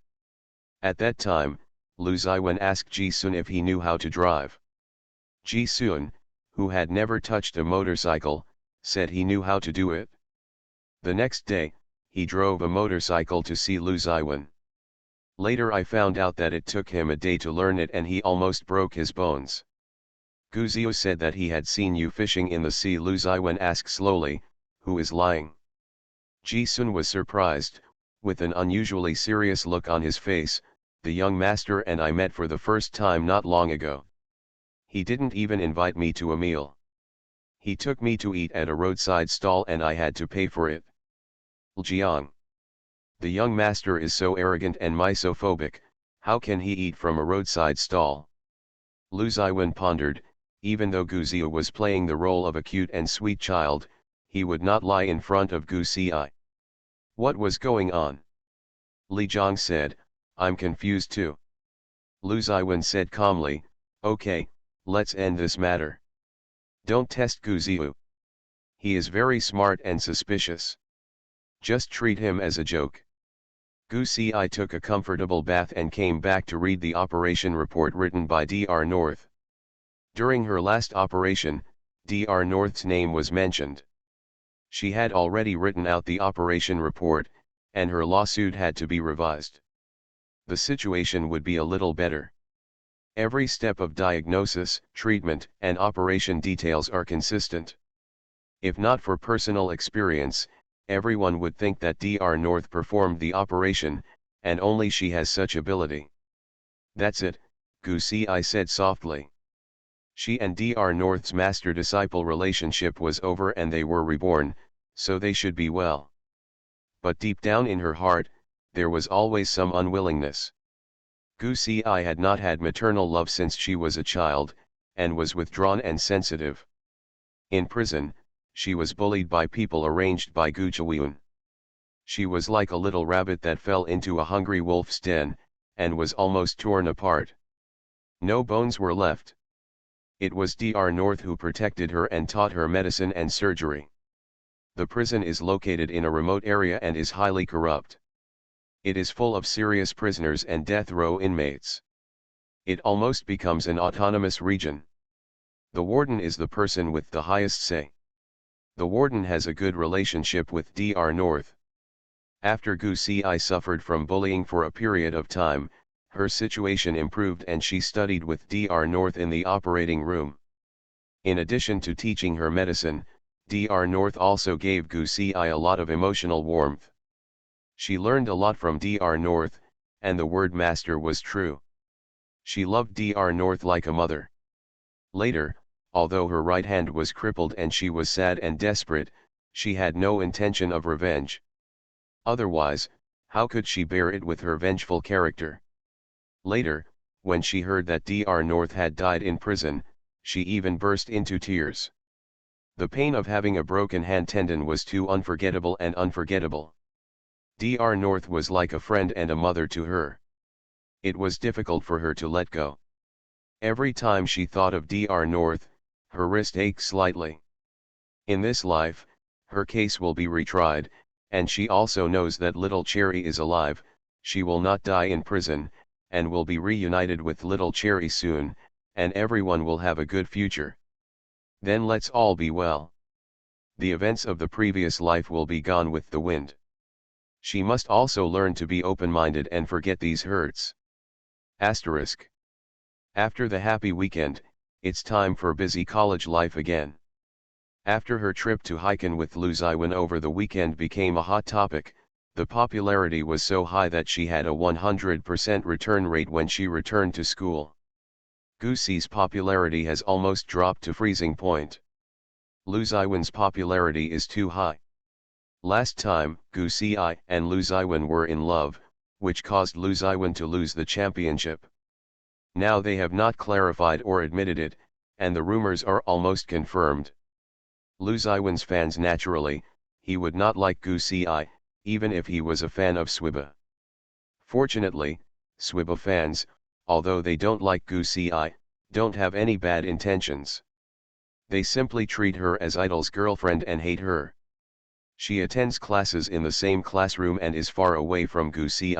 At that time, Lu Ziwen asked Ji-sun if he knew how to drive. Ji-sun, who had never touched a motorcycle, said he knew how to do it. The next day, he drove a motorcycle to see Lu Ziwen. Later I found out that it took him a day to learn it and he almost broke his bones. Gu Ziu said that he had seen you fishing in the sea. Lu Ziwen asked slowly, who is lying? Ji-sun was surprised, with an unusually serious look on his face. The young master and I met for the first time not long ago. He didn't even invite me to a meal. He took me to eat at a roadside stall and I had to pay for it. Jiang. The young master is so arrogant and misophobic, how can he eat from a roadside stall? Lu Ziwen pondered, even though Gu Ziu was playing the role of a cute and sweet child, he would not lie in front of Gu Ci. What was going on? Li Zhang said, I'm confused too. Lu Ziwen said calmly, okay, let's end this matter. Don't test Gu Ziu. He is very smart and suspicious. Just treat him as a joke. Gu Ci took a comfortable bath and came back to read the operation report written by Dr. North. During her last operation, Dr. North's name was mentioned. She had already written out the operation report, and her lawsuit had to be revised. The situation would be a little better. Every step of diagnosis, treatment, and operation details are consistent. If not for personal experience, everyone would think that Dr. North performed the operation, and only she has such ability. That's it, Gu Ci said softly. She and Dr. North's master-disciple relationship was over and they were reborn, so they should be well. But deep down in her heart, there was always some unwillingness. Gu Ci had not had maternal love since she was a child, and was withdrawn and sensitive. In prison, she was bullied by people arranged by Gu Zhiwen. She was like a little rabbit that fell into a hungry wolf's den, and was almost torn apart. No bones were left. It was Dr. North who protected her and taught her medicine and surgery. The prison is located in a remote area and is highly corrupt. It is full of serious prisoners and death row inmates. It almost becomes an autonomous region. The warden is the person with the highest say. The warden has a good relationship with Dr. North. After Gu Ci suffered from bullying for a period of time, her situation improved and she studied with Dr. North in the operating room. In addition to teaching her medicine, Dr. North also gave Gu Ci a lot of emotional warmth. She learned a lot from Dr. North, and the word master was true. She loved Dr. North like a mother. Later, although her right hand was crippled and she was sad and desperate, she had no intention of revenge. Otherwise, how could she bear it with her vengeful character? Later, when she heard that Dr. North had died in prison, she even burst into tears. The pain of having a broken hand tendon was too unforgettable and unforgettable. Dr. North was like a friend and a mother to her. It was difficult for her to let go. Every time she thought of Dr. North, her wrist ached slightly. In this life, her case will be retried, and she also knows that little Cherry is alive, she will not die in prison, and will be reunited with little Cherry soon, and everyone will have a good future. Then let's all be well. The events of the previous life will be gone with the wind. She must also learn to be open-minded and forget these hurts. Asterisk. After the happy weekend, it's time for busy college life again. After her trip to Hiken with Lu Ziwen over the weekend became a hot topic, the popularity was so high that she had a 100% return rate when she returned to school. Gu Ci's popularity has almost dropped to freezing point. Lu Ziwen's popularity is too high. Last time, Gu Ci and Lu Ziwen were in love, which caused Lu Ziwen to lose the championship. Now they have not clarified or admitted it, and the rumors are almost confirmed. Lu Ziwen's fans naturally, he would not like Gu Ci, even if he was a fan of Swiba. Fortunately, Swiba fans, although they don't like Gu Ci, don't have any bad intentions. They simply treat her as Idol's girlfriend and hate her. She attends classes in the same classroom and is far away from Gu Ci.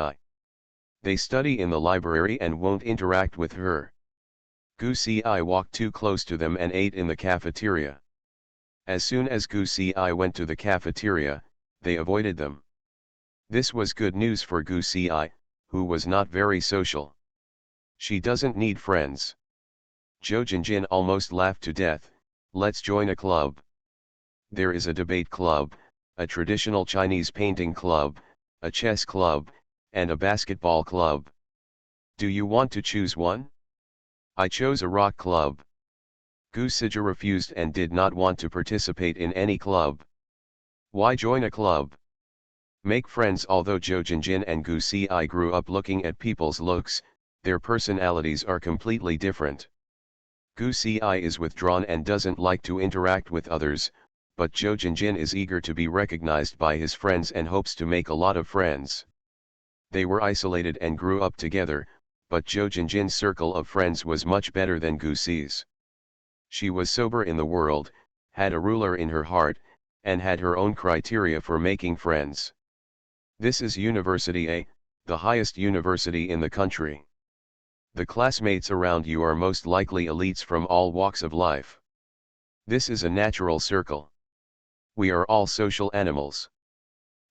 They study in the library and won't interact with her. Goosey Eye walked too close to them and ate in the cafeteria. As soon as Goosey Eye went to the cafeteria, they avoided them. This was good news for Goosey Eye, who was not very social. She doesn't need friends. Zhou Jinjin almost laughed to death. Let's join a club. There is a debate club, a traditional Chinese painting club, a chess club, and a basketball club. Do you want to choose one? I chose a rock club. Gu Sija refused and did not want to participate in any club. Why join a club? Make friends. Although Zhou Jinjin and Gu Si grew up looking at people's looks, their personalities are completely different. Gu Si is withdrawn and doesn't like to interact with others, but Zhou Jinjin is eager to be recognized by his friends and hopes to make a lot of friends. They were isolated and grew up together, but Zhou Jinjin's circle of friends was much better than Gu Si's. She was sober in the world, had a ruler in her heart, and had her own criteria for making friends. This is University A, the highest university in the country. The classmates around you are most likely elites from all walks of life. This is a natural circle. We are all social animals.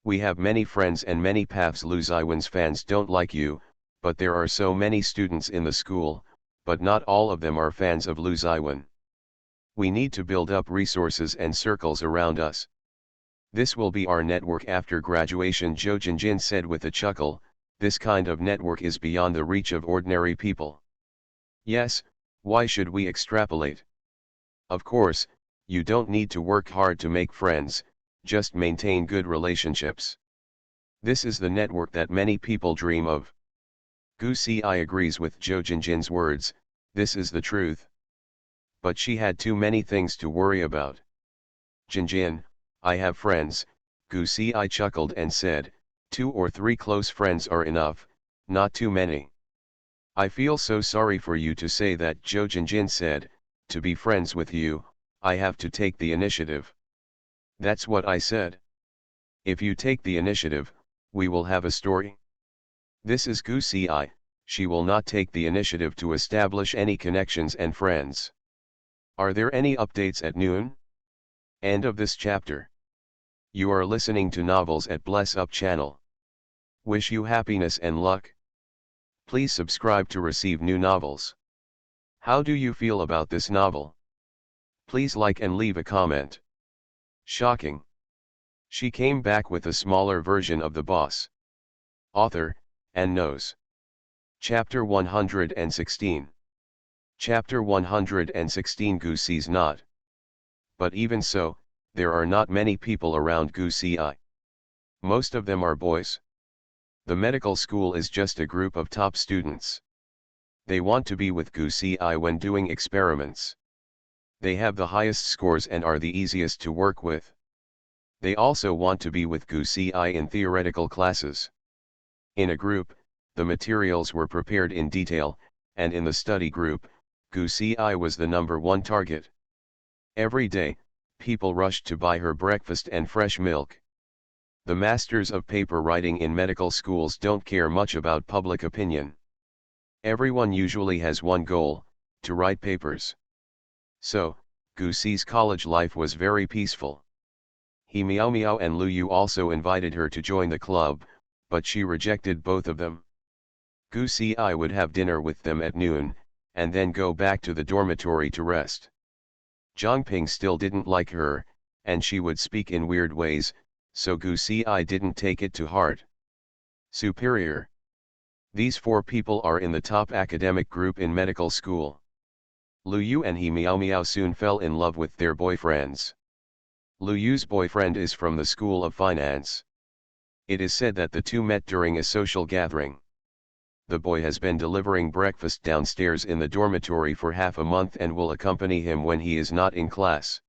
We have many friends and many paths. Lu Ziwen's fans don't like you, but there are so many students in the school, but not all of them are fans of Lu Ziwen. We need to build up resources and circles around us. This will be our network after graduation, Zhou Jinjin said with a chuckle. This kind of network is beyond the reach of ordinary people. Yes, why should we extrapolate? Of course, you don't need to work hard to make friends, just maintain good relationships. This is the network that many people dream of. Gu Si agrees with Zhou Jinjin's words, this is the truth. But she had too many things to worry about. Jinjin, I have friends, Gu Si chuckled and said, 2 or 3 close friends are enough, not too many. I feel so sorry for you to say that, Zhou Jinjin said, to be friends with you, I have to take the initiative. That's what I said. If you take the initiative, we will have a story. This is Gu Si, she will not take the initiative to establish any connections and friends. Are there any updates at noon? End of this chapter. You are listening to Novels at Bless Up channel. Wish you happiness and luck. Please subscribe to receive new novels. How do you feel about this novel? Please like and leave a comment. Shocking. She came back with a smaller version of the boss. Author, and knows. Chapter 116. Chapter 116. Gu Si's not. But even so, there are not many people around Gu Si. Most of them are boys. The medical school is just a group of top students. They want to be with Gu Si when doing experiments. They have the highest scores and are the easiest to work with. They also want to be with Gu Si in theoretical classes. In a group, the materials were prepared in detail, and in the study group, Gu Si was the #1 target. Every day, people rushed to buy her breakfast and fresh milk. The masters of paper writing in medical schools don't care much about public opinion. Everyone usually has one goal, to write papers. So, Gu Si's college life was very peaceful. He Miao Miao and Lu Yu also invited her to join the club, but she rejected both of them. Gu Si would have dinner with them at noon, and then go back to the dormitory to rest. Zhangping still didn't like her, and she would speak in weird ways, so Gu Si didn't take it to heart. Superior. These 4 people are in the top academic group in medical school. Lu Yu and He Miao Miao soon fell in love with their boyfriends. Lu Yu's boyfriend is from the School of Finance. It is said that the two met during a social gathering. The boy has been delivering breakfast downstairs in the dormitory for half a month and will accompany him when he is not in class.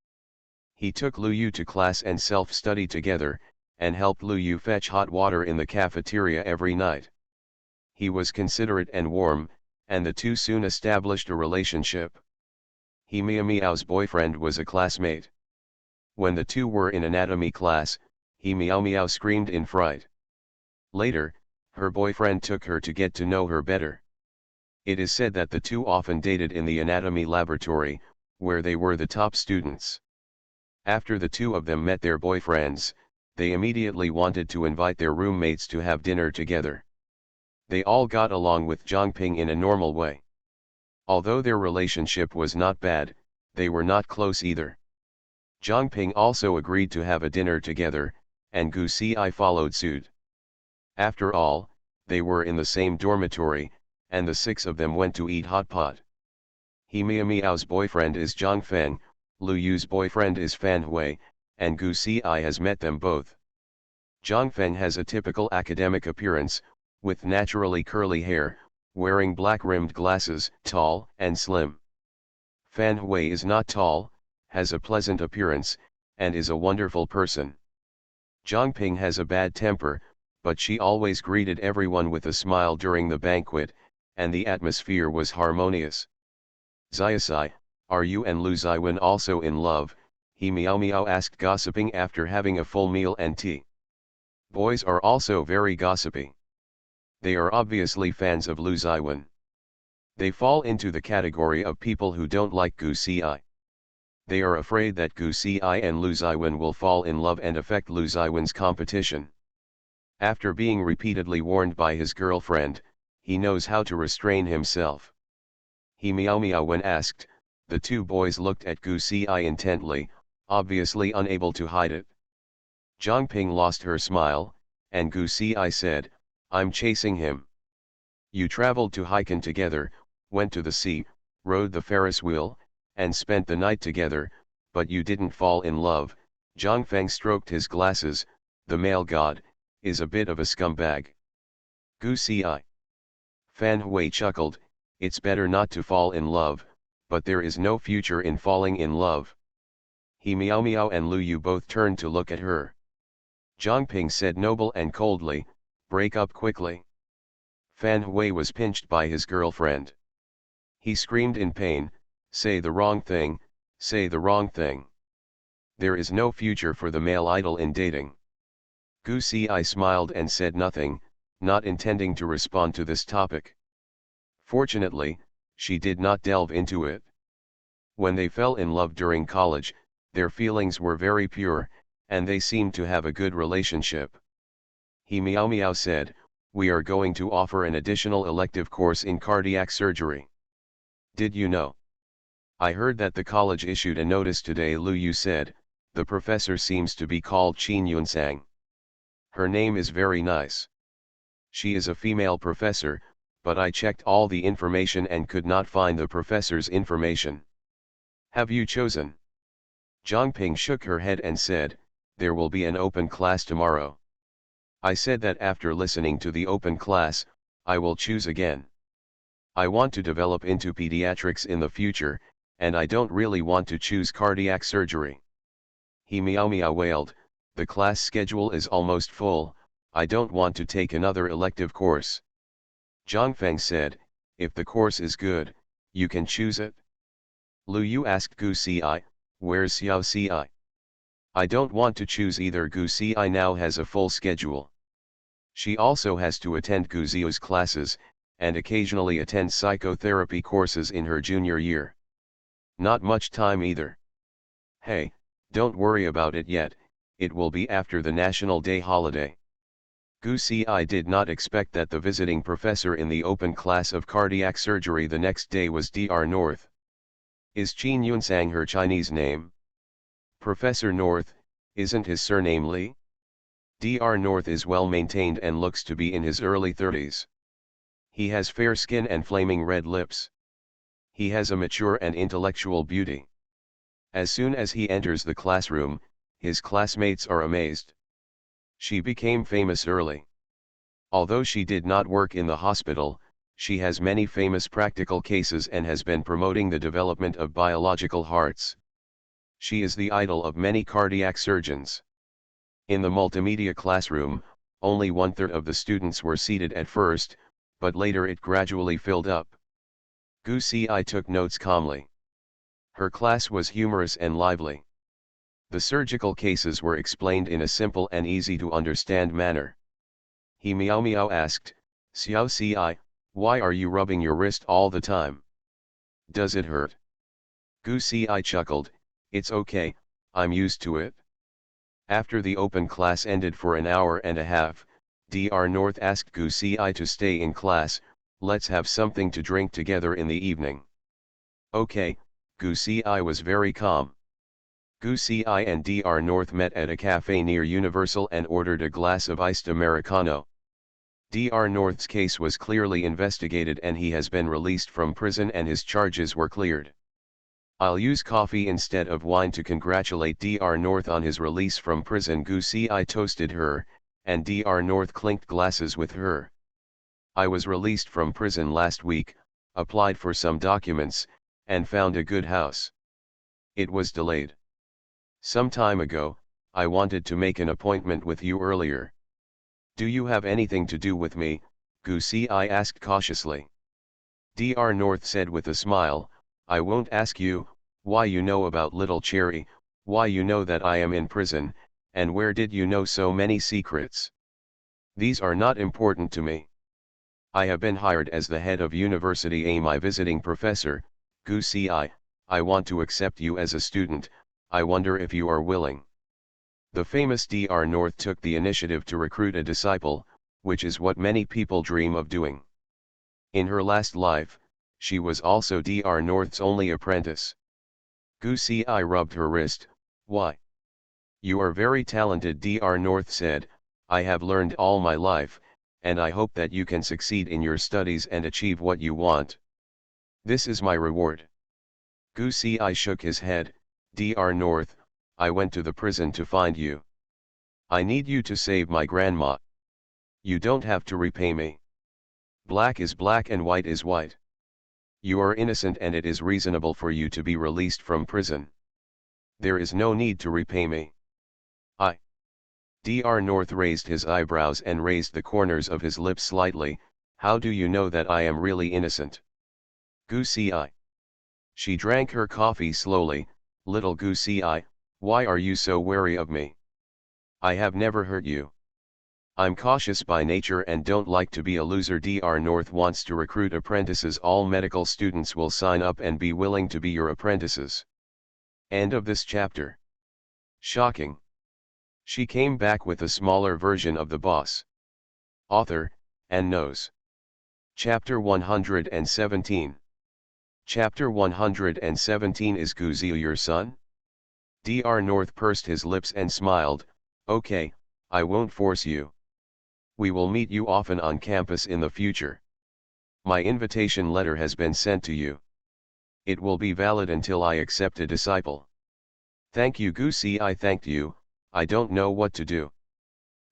He took Lu Yu to class and self-study together, and helped Lu Yu fetch hot water in the cafeteria every night. He was considerate and warm, and the two soon established a relationship. He Miao Miao's boyfriend was a classmate. When the two were in anatomy class, He Miao Miao screamed in fright. Later, her boyfriend took her to get to know her better. It is said that the two often dated in the anatomy laboratory, where they were the top students. After the two of them met their boyfriends, they immediately wanted to invite their roommates to have dinner together. They all got along with Zhangping in a normal way. Although their relationship was not bad, they were not close either. Zhangping also agreed to have a dinner together, and Gu Xi followed suit. After all, they were in the same dormitory, and the six of them went to eat hot pot. He Miao's boyfriend is Zhang Feng, Lu Yu's boyfriend is Fan Hui, and Gu Xi has met them both. Zhang Feng has a typical academic appearance, with naturally curly hair, wearing black-rimmed glasses, tall and slim. Fan Hui is not tall, has a pleasant appearance, and is a wonderful person. Zhangping has a bad temper, but she always greeted everyone with a smile during the banquet, and the atmosphere was harmonious. Xiaosai, are you and Lu Ziwen also in love? He Miao asked, gossiping after having a full meal and tea. Boys are also very gossipy. They are obviously fans of Lu Ziwen. They fall into the category of people who don't like Gu Xi. They are afraid that Gu Xi and Lu Ziwen will fall in love and affect Lu Ziwen's competition. After being repeatedly warned by his girlfriend, he knows how to restrain himself. He Miao when asked, the two boys looked at Gu Xi intently, obviously unable to hide it. Zhangping lost her smile, and Gu Xi said, I'm chasing him. You traveled to Haikan together, went to the sea, rode the Ferris wheel, and spent the night together, but you didn't fall in love. Zhang Feng stroked his glasses, the male god, is a bit of a scumbag. Gu Xi. Fan Hui chuckled, it's better not to fall in love, but there is no future in falling in love. He Miao and Lu Yu both turned to look at her. Zhangping said noble and coldly, break up quickly. Fan Hui was pinched by his girlfriend. He screamed in pain, say the wrong thing, say the wrong thing. There is no future for the male idol in dating. Gu Xi smiled and said nothing, not intending to respond to this topic. Fortunately, she did not delve into it. When they fell in love during college, their feelings were very pure, and they seemed to have a good relationship. He Miao said, we are going to offer an additional elective course in cardiac surgery. Did you know? I heard that the college issued a notice today. Lu Yu said, the professor seems to be called Qin Yunsang. Her name is very nice. She is a female professor, but I checked all the information and could not find the professor's information. Have you chosen? Zhangping shook her head and said, there will be an open class tomorrow. I said that after listening to the open class, I will choose again. I want to develop into pediatrics in the future, and I don't really want to choose cardiac surgery. He Miao wailed, the class schedule is almost full, I don't want to take another elective course. Zhang Feng said, if the course is good, you can choose it. Lu Yu asked Gu Xi, where's Xiao Xi? I don't want to choose either. Gu Xi now has a full schedule. She also has to attend Gu Xiu's classes, and occasionally attend psychotherapy courses in her junior year. Not much time either. Hey, don't worry about it yet, it will be after the National Day holiday. Gu Xi did not expect that the visiting professor in the open class of cardiac surgery the next day was Dr. North. Is Qin Yunsang her Chinese name? Professor North, isn't his surname Li? Dr. North is well maintained and looks to be in his early 30s. He has fair skin and flaming red lips. He has a mature and intellectual beauty. As soon as he enters the classroom, his classmates are amazed. She became famous early. Although she did not work in the hospital, she has many famous practical cases and has been promoting the development of biological hearts. She is the idol of many cardiac surgeons. In the multimedia classroom, only 1/3 of the students were seated at first, but later it gradually filled up. Gu Xi took notes calmly. Her class was humorous and lively. The surgical cases were explained in a simple and easy to understand manner. He meow meow asked, Xiao Ci, why are you rubbing your wrist all the time? Does it hurt? Gu Ci chuckled, it's okay, I'm used to it. After the open class ended for an hour and a half, Dr. North asked Gu Ci to stay in class, let's have something to drink together in the evening. Okay, Gu Ci was very calm. Gu Ci and Dr. North met at a cafe near Universal and ordered a glass of iced Americano. Dr. North's case was clearly investigated and he has been released from prison and his charges were cleared. I'll use coffee instead of wine to congratulate Dr. North on his release from prison. Gu Ci toasted her, and Dr. North clinked glasses with her. I was released from prison last week, applied for some documents, and found a good house. It was delayed. Some time ago, I wanted to make an appointment with you earlier. Do you have anything to do with me? Gu Ci asked cautiously. Dr. North said with a smile, I won't ask you, why you know about little Cherry, why you know that I am in prison, and where did you know so many secrets? These are not important to me. I have been hired as the head of University A. My visiting professor, Gu Ci, I want to accept you as a student, I wonder if you are willing. The famous Dr. North took the initiative to recruit a disciple, which is what many people dream of doing. In her last life, she was also Dr. North's only apprentice. Gu Ci rubbed her wrist, why? You are very talented, Dr. North said, I have learned all my life, and I hope that you can succeed in your studies and achieve what you want. This is my reward. Gu Ci shook his head, Dr. North, I went to the prison to find you. I need you to save my grandma. You don't have to repay me. Black is black and white is white. You are innocent and it is reasonable for you to be released from prison. There is no need to repay me. Dr. North raised his eyebrows and raised the corners of his lips slightly, how do you know that I am really innocent? Gu Ci. She drank her coffee slowly, little Gu Ci, why are you so wary of me? I have never hurt you. I'm cautious by nature and don't like to be a loser. Dr. North wants to recruit apprentices. All medical students will sign up and be willing to be your apprentices. End of this chapter. Shocking. She came back with a smaller version of the boss. Author, and knows. Chapter 117. Chapter 117 Is Guziu your son? Dr. North pursed his lips and smiled, okay, I won't force you. We will meet you often on campus in the future. My invitation letter has been sent to you. It will be valid until I accept a disciple. Thank you Gu Ci. I thanked you, I don't know what to do.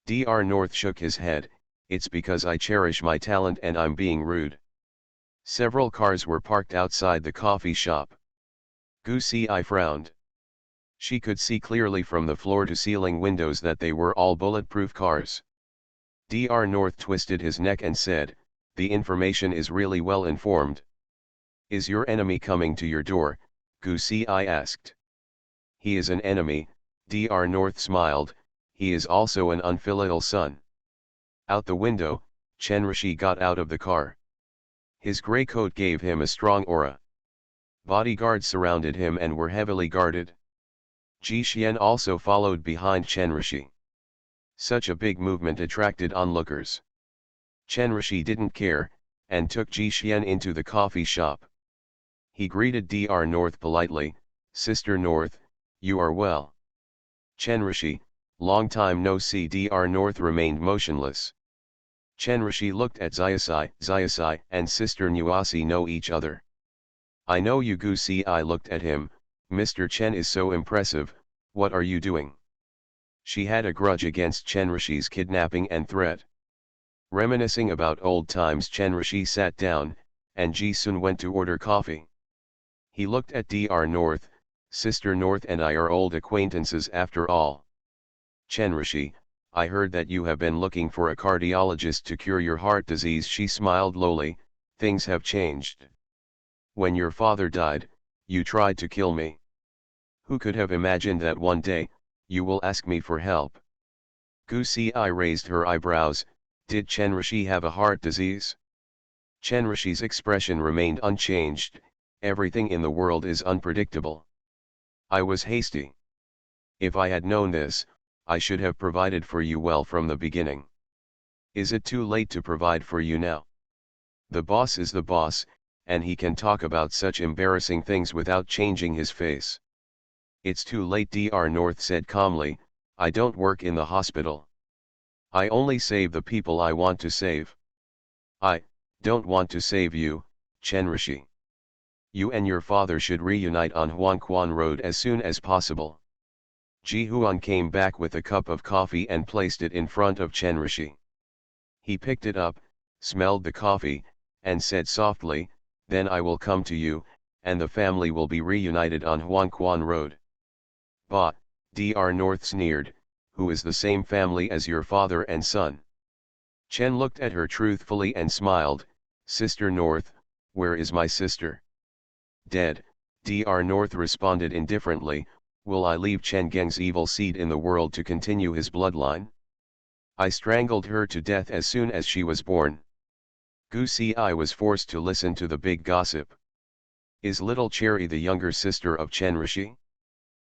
Dr. North shook his head, it's because I cherish my talent and I'm being rude. Several cars were parked outside the coffee shop. Gu Ci frowned. She could see clearly from the floor-to-ceiling windows that they were all bulletproof cars. Dr. North twisted his neck and said, the information is really well informed. Is your enemy coming to your door? Gu Ci asked. He is an enemy, Dr. North smiled, he is also an unfilial son. Out the window, Chenrishi got out of the car. His grey coat gave him a strong aura. Bodyguards surrounded him and were heavily guarded. Ji Xian also followed behind Chenrishi. Such a big movement attracted onlookers. Chenrishi didn't care, and took Ji Xian into the coffee shop. He greeted Dr. North politely, Sister North, you are well. Chenrishi, long time no see. Dr. North remained motionless. Chenrishi looked at Xiaosai and Sister Nuasi know each other. I know you. Gu Ci looked at him, Mr. Chen is so impressive, what are you doing? She had a grudge against Chenrishi's kidnapping and threat. Reminiscing about old times, Chenrishi sat down, and Ji Sun went to order coffee. He looked at Dr. North, Sister North and I are old acquaintances after all. Chenrishi, I heard that you have been looking for a cardiologist to cure your heart disease. She smiled lowly, things have changed. When your father died, you tried to kill me. Who could have imagined that one day, you will ask me for help? Gu Ci raised her eyebrows, Did Chen Rishi have a heart disease? Chen Rishi's expression remained unchanged. Everything in the world is unpredictable. I was hasty. If I had known this, I should have provided for you well from the beginning. Is it too late to provide for you now? The boss is the boss, and he can talk about such embarrassing things without changing his face. It's too late, Dr. North said calmly. I don't work in the hospital. I only save the people I want to save. I don't want to save you, Chen Rishi. You and your father should reunite on Huangquan Road as soon as possible. Ji Huan came back with a cup of coffee and placed it in front of Chen Rishi. He picked it up, smelled the coffee, and said softly, then I will come to you, and the family will be reunited on Huangquan Road. Bah, Dr. North sneered, who is the same family as your father and son? Chen looked at her truthfully and smiled. Sister North, where is my sister? Dead, Dr. North responded indifferently. Will I leave Chen Geng's evil seed in the world to continue his bloodline? I strangled her to death as soon as she was born. Gu Ci was forced to listen to the big gossip. Is little Cherry the younger sister of Chen Rishi?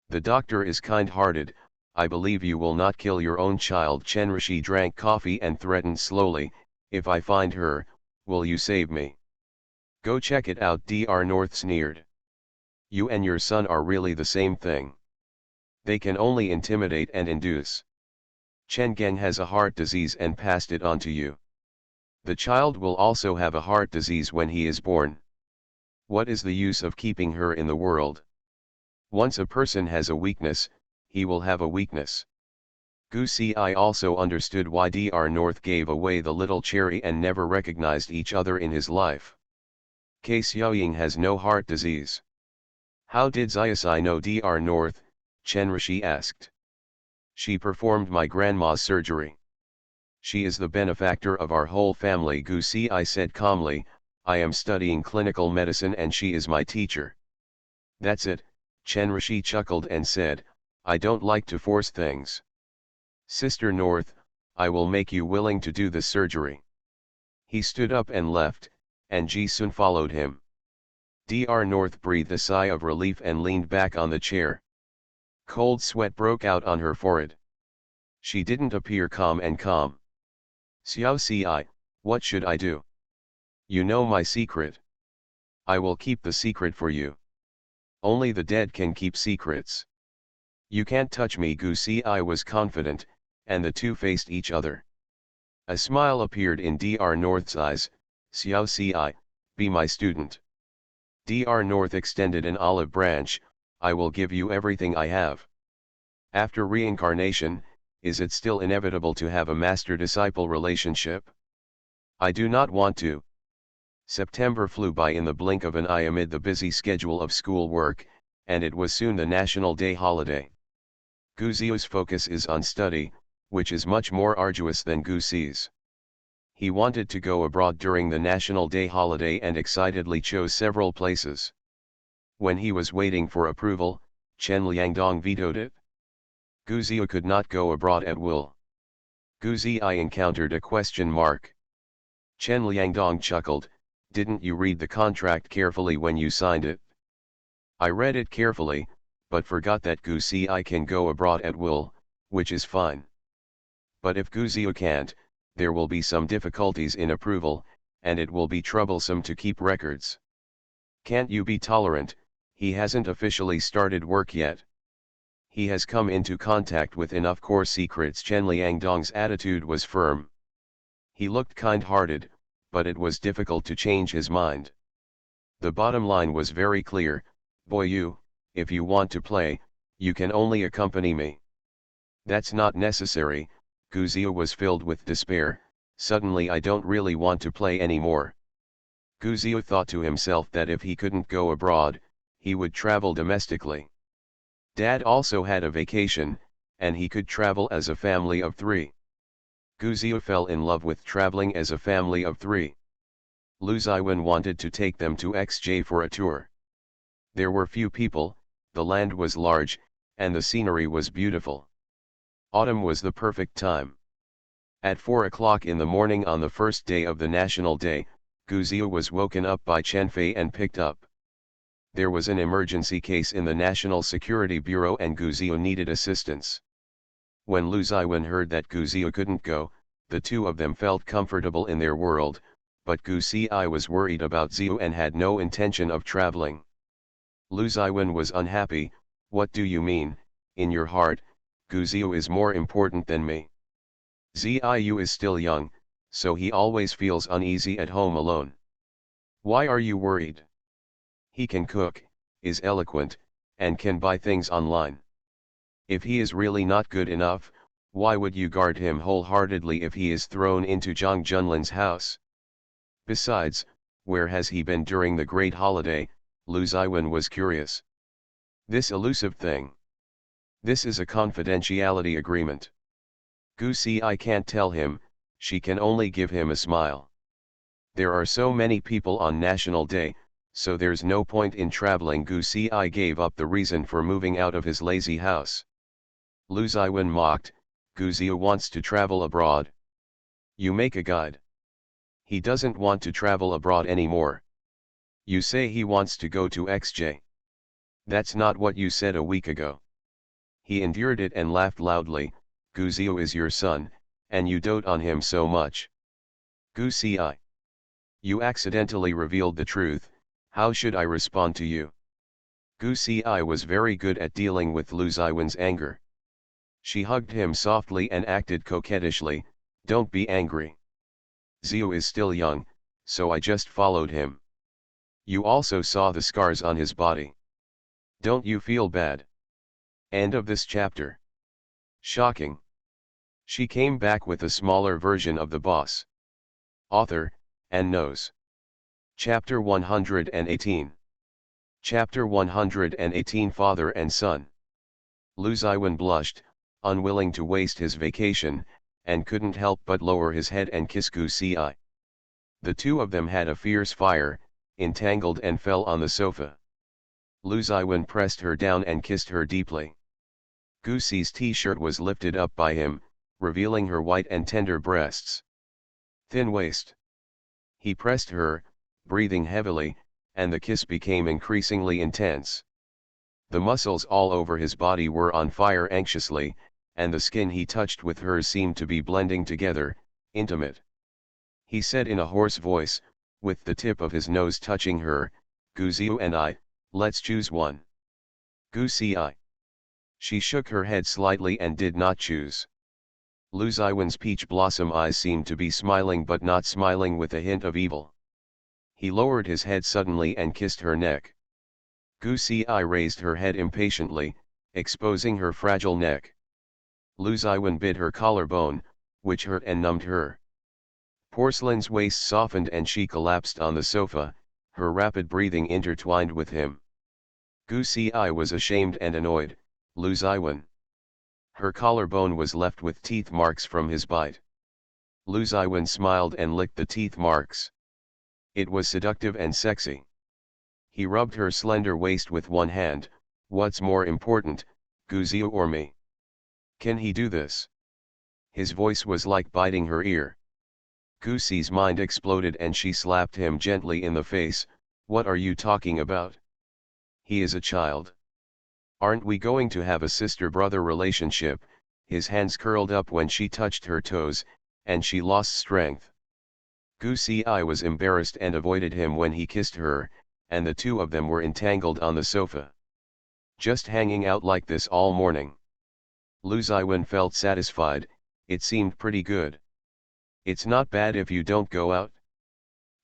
The doctor is kind-hearted. I believe you will not kill your own child. Chen Rishi drank coffee and threatened slowly, if I find her, will you save me? Go check it out, Dr. North sneered. You and your son are really the same thing. They can only intimidate and induce. Chen Geng has a heart disease and passed it on to you. The child will also have a heart disease when he is born. What is the use of keeping her in the world? Once a person has a weakness, he will have a weakness. Gu Ci also understood why Dr. North gave away the little Cherry and never recognized each other in his life. K Xiaoying has no heart disease. How did Xiaosai know Dr. North? Chen Rishi asked. She performed my grandma's surgery. She is the benefactor of our whole family, Gu Ci said calmly. I am studying clinical medicine and she is my teacher. That's it, Chen Rishi chuckled and said, I don't like to force things. Sister North, I will make you willing to do the surgery. He stood up and left, and Ji Sun followed him. Dr. North breathed a sigh of relief and leaned back on the chair. Cold sweat broke out on her forehead. She didn't appear calm. Xiao Ci, what should I do? You know my secret. I will keep the secret for you. Only the dead can keep secrets. You can't touch me. Gu Ci was confident, and the two faced each other. A smile appeared in Dr. North's eyes. Xiao Ci, be my student. Dr. North extended an olive branch. I will give you everything I have. After reincarnation, is it still inevitable to have a master-disciple relationship? I do not want to. September flew by in the blink of an eye amid the busy schedule of school work, and it was soon the National Day holiday. Gu Ziu's focus is on study, which is much more arduous than Gu Ci's. He wanted to go abroad during the National Day holiday and excitedly chose several places. When he was waiting for approval, Chen Liangdong vetoed it. Gu Ziu could not go abroad at will. Gu Zi encountered a question mark. Chen Liangdong chuckled, didn't you read the contract carefully when you signed it? I read it carefully, but forgot that Gu Ci can go abroad at will, which is fine. But if Gu Ziu can't, there will be some difficulties in approval, and it will be troublesome to keep records. Can't you be tolerant? He hasn't officially started work yet. He has come into contact with enough core secrets. Chen Liangdong's attitude was firm. He looked kind-hearted, but it was difficult to change his mind. The bottom line was very clear, boy, if you want to play, you can only accompany me. That's not necessary. Gu Ziu was filled with despair. Suddenly I don't really want to play anymore. Gu Ziu thought to himself that if he couldn't go abroad, he would travel domestically. Dad also had a vacation, and he could travel as a family of 3. Gu Ziu fell in love with traveling as a family of 3. Lu Ziwen wanted to take them to XJ for a tour. There were few people, the land was large, and the scenery was beautiful. Autumn was the perfect time. At 4 o'clock in the morning on the first day of the National Day, Gu Zhiu was woken up by Chen Fei and picked up. There was an emergency case in the National Security Bureau and Gu Zhiu needed assistance. When Lu Ziwen heard that Gu Zhiu couldn't go, the two of them felt comfortable in their world, but Gu Xi was worried about Zhiu and had no intention of traveling. Lu Ziwen was unhappy. What do you mean? In your heart, Gu Zhiu is more important than me. Ziyu is still young, so he always feels uneasy at home alone. Why are you worried? He can cook, is eloquent, and can buy things online. If he is really not good enough, why would you guard him wholeheartedly if he is thrown into Zhang Junlin's house? Besides, where has he been during the great holiday? Lu Ziwen was curious. This elusive thing. This is a confidentiality agreement. Gu Xi can't tell him, she can only give him a smile. There are so many people on National Day, so there's no point in traveling. Gu Xi gave up the reason for moving out of his lazy house. Lu Ziwen mocked, Gu Zhiu wants to travel abroad. You make a guide. He doesn't want to travel abroad anymore. You say he wants to go to XJ. That's not what you said a week ago. He endured it and laughed loudly. Gu Zhiu is your son, and you dote on him so much. Gu Xi. You accidentally revealed the truth. How should I respond to you? Gu Xi was very good at dealing with Lu Ziwen's anger. She hugged him softly and acted coquettishly. Don't be angry. Zhiu is still young, so I just followed him. You also saw the scars on his body. Don't you feel bad? End of this chapter. Shocking. She came back with a smaller version of the boss. Author, and knows. Chapter 118. Chapter 118 Father and Son. Lu Ziwen blushed, unwilling to waste his vacation, and couldn't help but lower his head and kiss Gu Xi. The two of them had a fierce fire, entangled and fell on the sofa. Lu Ziwen pressed her down and kissed her deeply. Gu Xi's t-shirt was lifted up by him, revealing her white and tender breasts. Thin waist. He pressed her, breathing heavily, and the kiss became increasingly intense. The muscles all over his body were on fire anxiously, and the skin he touched with hers seemed to be blending together, intimate. He said in a hoarse voice, with the tip of his nose touching her, Gu Zhiu and I, let's choose one. Gu Xi. She shook her head slightly and did not choose. Lu Ziwen's peach blossom eyes seemed to be smiling but not smiling, with a hint of evil. He lowered his head suddenly and kissed her neck. Gu Xi raised her head impatiently, exposing her fragile neck. Lu Ziwen bit her collarbone, which hurt and numbed her. Porcelain's waist softened and she collapsed on the sofa, her rapid breathing intertwined with him. Gu Xi was ashamed and annoyed. Lu Ziwen. Her collarbone was left with teeth marks from his bite. Lu Ziwen smiled and licked the teeth marks. It was seductive and sexy. He rubbed her slender waist with one hand. What's more important, Gu Zhiu or me? Can he do this? His voice was like biting her ear. Gu Xi's mind exploded and she slapped him gently in the face. What are you talking about? He is a child. Aren't we going to have a sister-brother relationship? His hands curled up when she touched her toes, and she lost strength. Gu Xi was embarrassed and avoided him when he kissed her, and the two of them were entangled on the sofa. Just hanging out like this all morning. Lu Ziwen felt satisfied. It seemed pretty good. It's not bad if you don't go out.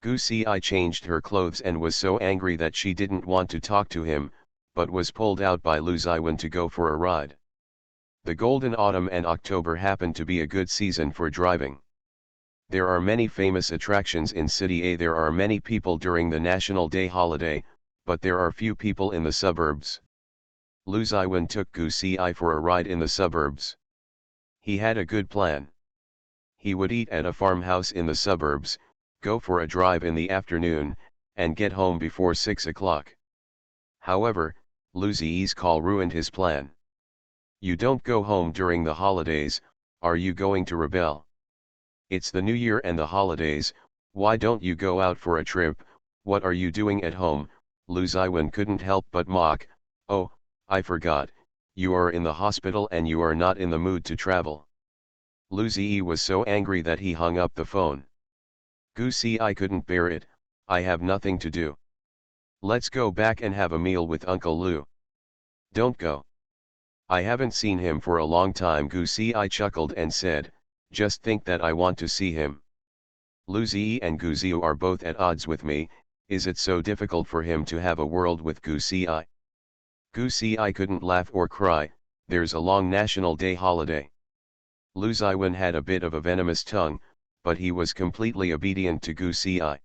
Gu Xi changed her clothes and was so angry that she didn't want to talk to him, but was pulled out by Lu Ziwen to go for a ride. The golden autumn and October happened to be a good season for driving. There are many famous attractions in City A. There are many people during the National Day holiday, but there are few people in the suburbs. Lu Ziwen took Gu Xi for a ride in the suburbs. He had a good plan. He would eat at a farmhouse in the suburbs, go for a drive in the afternoon, and get home before 6 o'clock. However, Lu Zi's call ruined his plan. You don't go home during the holidays, are you going to rebel? It's the new year and the holidays, why don't you go out for a trip? What are you doing at home? Lu Ziwen couldn't help but mock. Oh, I forgot, you are in the hospital and you are not in the mood to travel. Lu Ziyi was so angry that he hung up the phone. Gu Si I couldn't bear it, I have nothing to do. Let's go back and have a meal with Uncle Lu. Don't go. I haven't seen him for a long time. Gu Si I chuckled and said, just think that I want to see him. Lu Ziyi and Gu Ziu are both at odds with me, is it so difficult for him to have a world with Gu Si I? Gu Si I couldn't laugh or cry, there's a long National Day holiday. Lu Ziwen had a bit of a venomous tongue, but he was completely obedient to Gu Si I.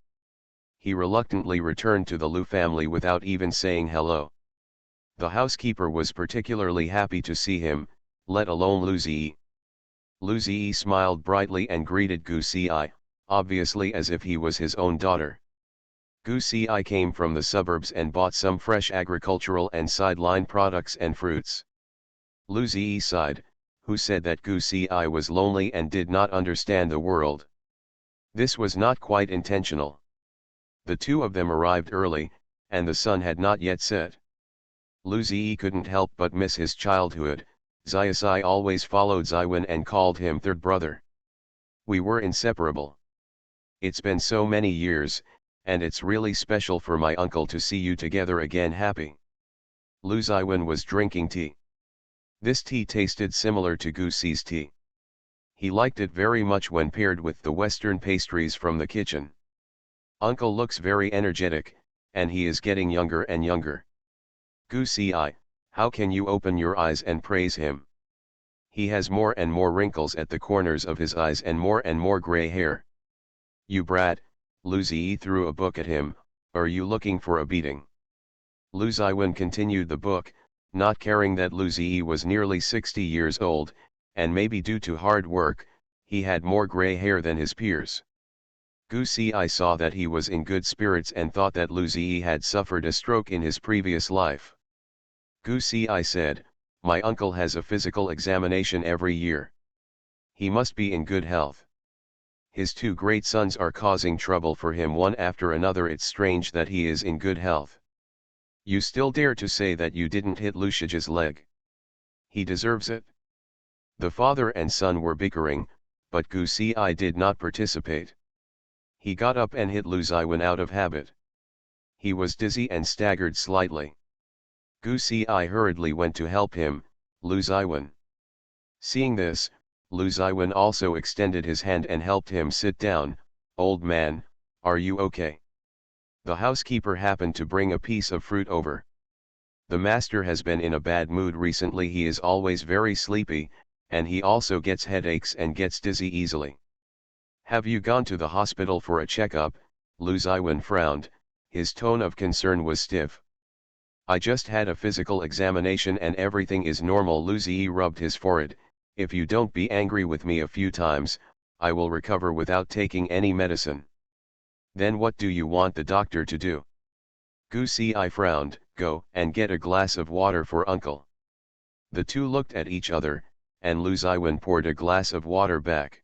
He reluctantly returned to the Lu family without even saying hello. The housekeeper was particularly happy to see him, let alone Lu Ziyi. Lu Ziyi smiled brightly and greeted Gu Si I, obviously as if he was his own daughter. Gu Si I came from the suburbs and bought some fresh agricultural and sideline products and fruits. Lu Ziyi sighed, who said that Gu Si I was lonely and did not understand the world. This was not quite intentional. The two of them arrived early, and the sun had not yet set. Lu Ziyi couldn't help but miss his childhood. Ziasai always followed Ziwen and called him third brother. We were inseparable. It's been so many years, and it's really special for my uncle to see you together again. Happy. Lu Ziwen was drinking tea. This tea tasted similar to Gu Si's tea. He liked it very much when paired with the Western pastries from the kitchen. Uncle looks very energetic, and he is getting younger and younger. Gu Si, how can you open your eyes and praise him? He has more and more wrinkles at the corners of his eyes and more gray hair. You brat, Lu Ziyi threw a book at him, are you looking for a beating? Lu Ziwen continued the book, not caring that Lu Ziyi was nearly 60 years old, and maybe due to hard work, he had more gray hair than his peers. Gu Si saw that he was in good spirits and thought that Lu Ziyi had suffered a stroke in his previous life. Gu Si said, my uncle has a physical examination every year. He must be in good health. His two great sons are causing trouble for him one after another. It's strange that he is in good health. You still dare to say that you didn't hit Lu Shiji's leg? He deserves it. The father and son were bickering, but Gu Si did not participate. He got up and hit Lu Ziwen out of habit. He was dizzy and staggered slightly. Gu Si hurriedly went to help him, Lu Ziwen. Seeing this, Lu Ziwen also extended his hand and helped him sit down. Old man, are you okay? The housekeeper happened to bring a piece of fruit over. The master has been in a bad mood recently. He is always very sleepy, and he also gets headaches and gets dizzy easily. Have you gone to the hospital for a checkup? Lu Ziwen frowned, his tone of concern was stiff. I just had a physical examination and everything is normal. Lu Ziyi rubbed his forehead. If you don't be angry with me a few times, I will recover without taking any medicine. Then what do you want the doctor to do? Gu Si frowned. Go and get a glass of water for uncle. The two looked at each other, and Lu Ziwen poured a glass of water back.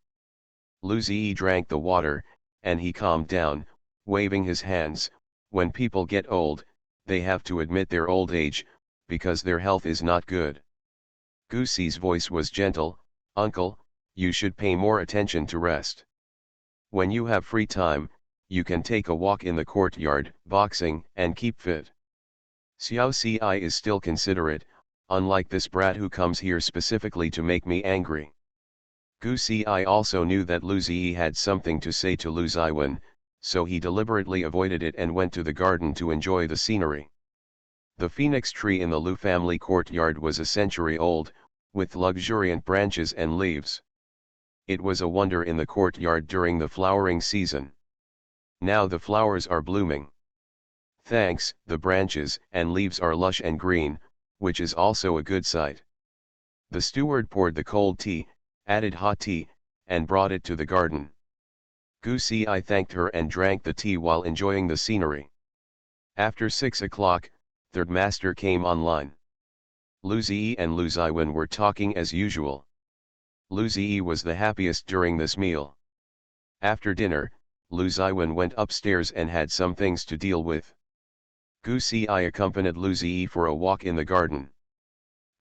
Lu Ziyi drank the water, and he calmed down, waving his hands. When people get old, they have to admit their old age, because their health is not good. Gu Si's voice was gentle. Uncle, you should pay more attention to rest. When you have free time, you can take a walk in the courtyard, boxing, and keep fit. Xiao Si is still considerate, unlike this brat who comes here specifically to make me angry. Gu Si also knew that Lu Ziyi had something to say to Lu Ziwen, so he deliberately avoided it and went to the garden to enjoy the scenery. The phoenix tree in the Lu family courtyard was a century old, with luxuriant branches and leaves. It was a wonder in the courtyard during the flowering season. Now the flowers are blooming. Thanks, the branches and leaves are lush and green, which is also a good sight. The steward poured the cold tea, added hot tea, and brought it to the garden. Gu Si thanked her and drank the tea while enjoying the scenery. After 6 o'clock, third master came online. Lu Ziyi and Lu Ziwen were talking as usual. Lu Ziyi was the happiest during this meal. After dinner, Lu Ziwen went upstairs and had some things to deal with. Gu Ci accompanied Lu Ziyi for a walk in the garden.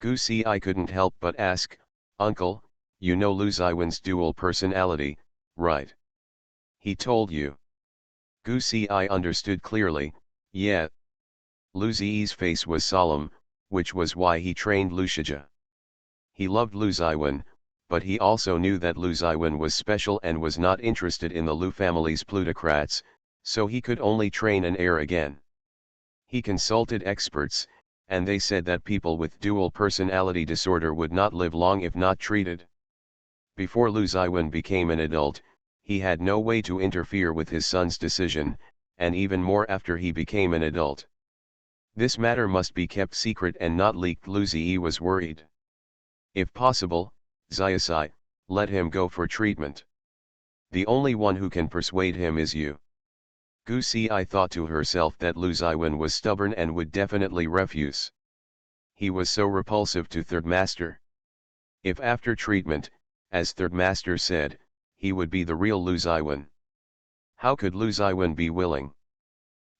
Gu Ci couldn't help but ask, "Uncle, you know Lu Ziwen's dual personality, right?" "He told you?" Gu Ci understood clearly, "Yeah." Lu Ziyi's face was solemn, which was why he trained Lu Shijia. He loved Lu Ziwen, but he also knew that Lu Ziwen was special and was not interested in the Lu family's plutocrats, so he could only train an heir again. He consulted experts, and they said that people with dual personality disorder would not live long if not treated. Before Lu Ziwen became an adult, he had no way to interfere with his son's decision, and even more after he became an adult. This matter must be kept secret and not leaked. Lu Ziyi was worried. If possible, Ziyasai, let him go for treatment. The only one who can persuade him is you. Gu Ci thought to herself that Lu Ziwen was stubborn and would definitely refuse. He was so repulsive to Third Master. If after treatment, as Third Master said, he would be the real Lu Ziwen. How could Lu Ziwen be willing?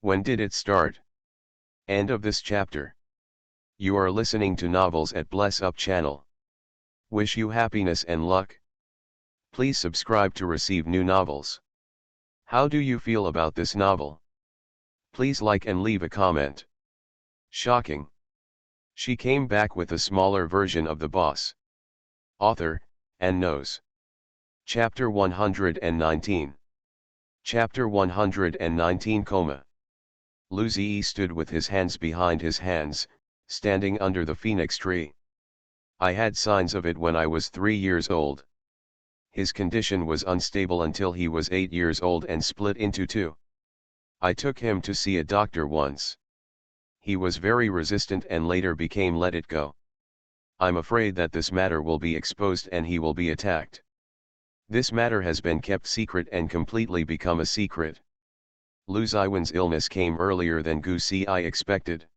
When did it start? End of this chapter. You are listening to Novels at Bless Up channel. Wish you happiness and luck. Please subscribe to receive new novels. How do you feel about this novel? Please like and leave a comment. Shocking. She came back with a smaller version of the boss. Author, and knows. Chapter 119. Chapter 119, Lu Ziyi stood with his hands behind his hands, standing under the phoenix tree. I had signs of it when I was 3 years old. His condition was unstable until he was 8 years old and split into two. I took him to see a doctor once. He was very resistant and later became let it go. I'm afraid that this matter will be exposed and he will be attacked. This matter has been kept secret and completely become a secret. Lu Ziwen's illness came earlier than Gu Ci expected.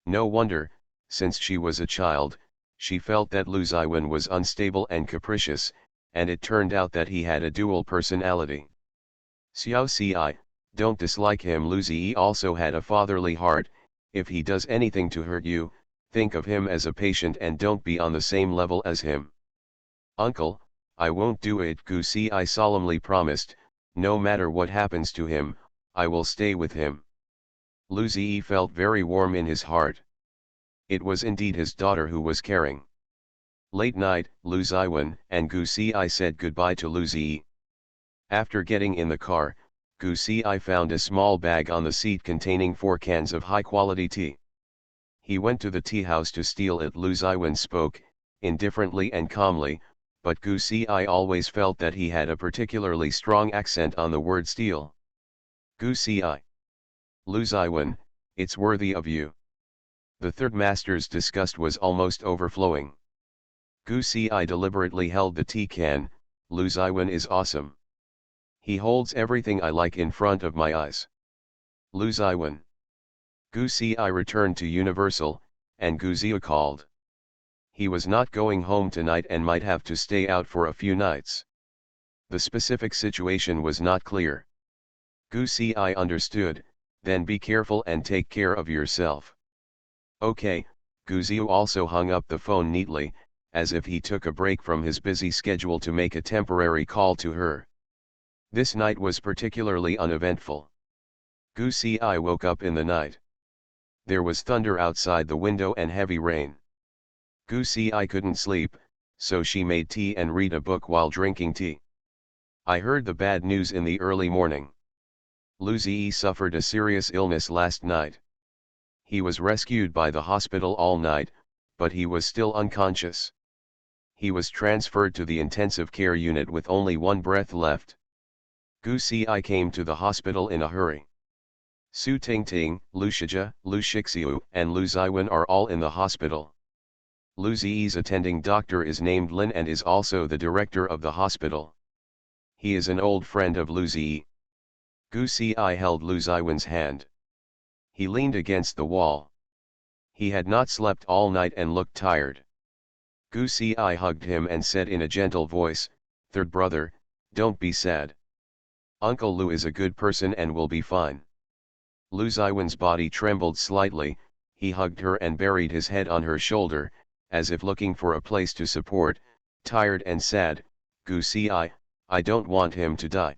No wonder, since she was a child, she felt that Lu Ziwen was unstable and capricious, and it turned out that he had a dual personality. Xiao Ci, don't dislike him. Lu Ziyi also had a fatherly heart. If he does anything to hurt you, think of him as a patient and don't be on the same level as him. Uncle, I won't do it. Gu Ci solemnly promised, no matter what happens to him, I will stay with him. Lu Ziyi felt very warm in his heart. It was indeed his daughter who was caring. Late night, Lu Ziwen and Gu Ci said goodbye to Lu Ziyi. After getting in the car, Gu Ci found a small bag on the seat containing 4 cans of high-quality tea. He went to the tea house to steal it. Lu Ziwen spoke, indifferently and calmly, but Gu Ci always felt that he had a particularly strong accent on the word steal. Gu Ci. Lu Ziwen, it's worthy of you. The Third Master's disgust was almost overflowing. Gu Ci deliberately held the tea can. Lu Ziwen is awesome. He holds everything I like in front of my eyes. Lu Ziwen. Gu Ci returned to Universal, and Gu Ziyu called. He was not going home tonight and might have to stay out for a few nights. The specific situation was not clear. Gu Ci understood, then be careful and take care of yourself. Okay. Gu Ziyu also hung up the phone neatly, as if he took a break from his busy schedule to make a temporary call to her. This night was particularly uneventful. Gu Ci woke up in the night. There was thunder outside the window and heavy rain. Gu Ci couldn't sleep, so she made tea and read a book while drinking tea. I heard the bad news in the early morning. Lu Ziyi suffered a serious illness last night. He was rescued by the hospital all night, but he was still unconscious. He was transferred to the intensive care unit with only 1 breath left. Gu Ci came to the hospital in a hurry. Su Tingting, Lu Shijia, Lu Shixiu, and Lu Ziwen are all in the hospital. Lu Ziyi's attending doctor is named Lin and is also the director of the hospital. He is an old friend of Lu Ziyi. Gu Ci held Lu Ziwen's hand. He leaned against the wall. He had not slept all night and looked tired. Gu Ci hugged him and said in a gentle voice, "Third brother, don't be sad. Uncle Lu is a good person and will be fine. Lu Ziwen's body trembled slightly, he hugged her and buried his head on her shoulder, as if looking for a place to support, tired and sad. Gu Ci, I don't want him to die.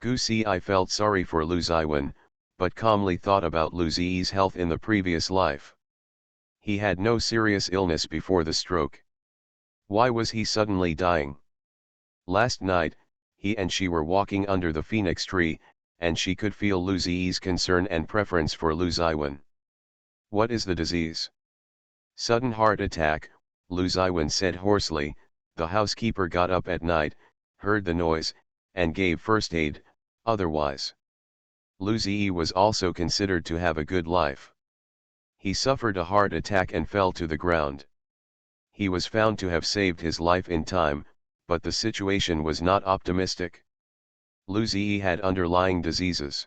Gu Ci felt sorry for Lu Ziwen, but calmly thought about Lu Ziyi's health in the previous life. He had no serious illness before the stroke. Why was he suddenly dying? Last night, he and she were walking under the phoenix tree, and she could feel Lu Ziyi's concern and preference for Lu Ziwen. What is the disease? Sudden heart attack, Lu Ziwen said hoarsely. The housekeeper got up at night, heard the noise, and gave first aid. Otherwise, Lu Ziyi was also considered to have a good life. He suffered a heart attack and fell to the ground. He was found to have saved his life in time, but the situation was not optimistic. Lu Ziyi had underlying diseases.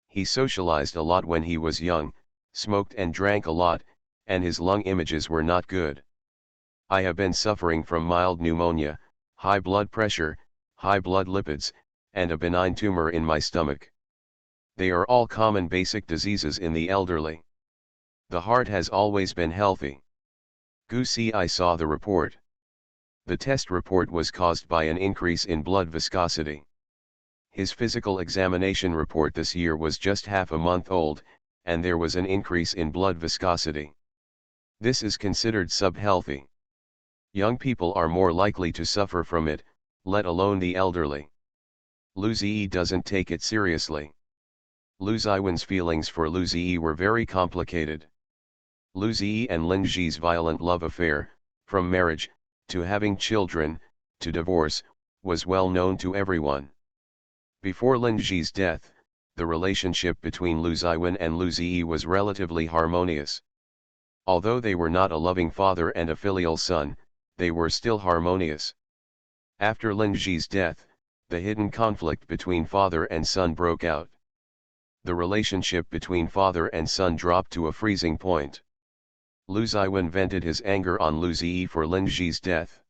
He socialized a lot when he was young, smoked and drank a lot, and his lung images were not good. I have been suffering from mild pneumonia, high blood pressure, high blood lipids, and a benign tumor in my stomach. They are all common basic diseases in the elderly. The heart has always been healthy. Gu Ci saw the report. The test report was caused by an increase in blood viscosity. His physical examination report this year was just half a month old, and there was an increase in blood viscosity. This is considered subhealthy. Young people are more likely to suffer from it, let alone the elderly. Lu Ziyi doesn't take it seriously. Lu Ziwen's feelings for Lu Ziyi were very complicated. Lu Ziyi and Lin Zhi's violent love affair, from marriage, to having children, to divorce, was well known to everyone. Before Lin Zhi's death, the relationship between Lu Ziwen and Lu Ziyi was relatively harmonious. Although they were not a loving father and a filial son, they were still harmonious. After Lin Zhi's death, the hidden conflict between father and son broke out. The relationship between father and son dropped to a freezing point. Lu Ziwen vented his anger on Lu Ziyi for Lin Zhi's death.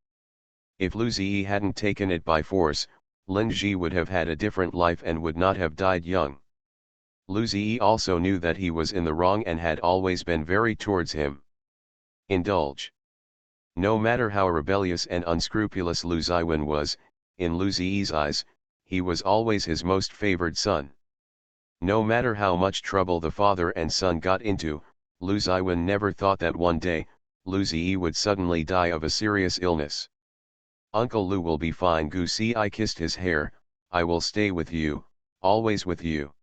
If Lu Ziyi hadn't taken it by force, Lin Zhi would have had a different life and would not have died young. Lu Ziyi also knew that he was in the wrong and had always been very towards him. Indulge. No matter how rebellious and unscrupulous Lu Ziwen was, in Lu Ziyi's eyes, he was always his most favored son. No matter how much trouble the father and son got into, Lu Ziwen never thought that one day, Lu Ziyi would suddenly die of a serious illness. Uncle Lu will be fine. Gu Ci kissed his hair. I will stay with you, always with you.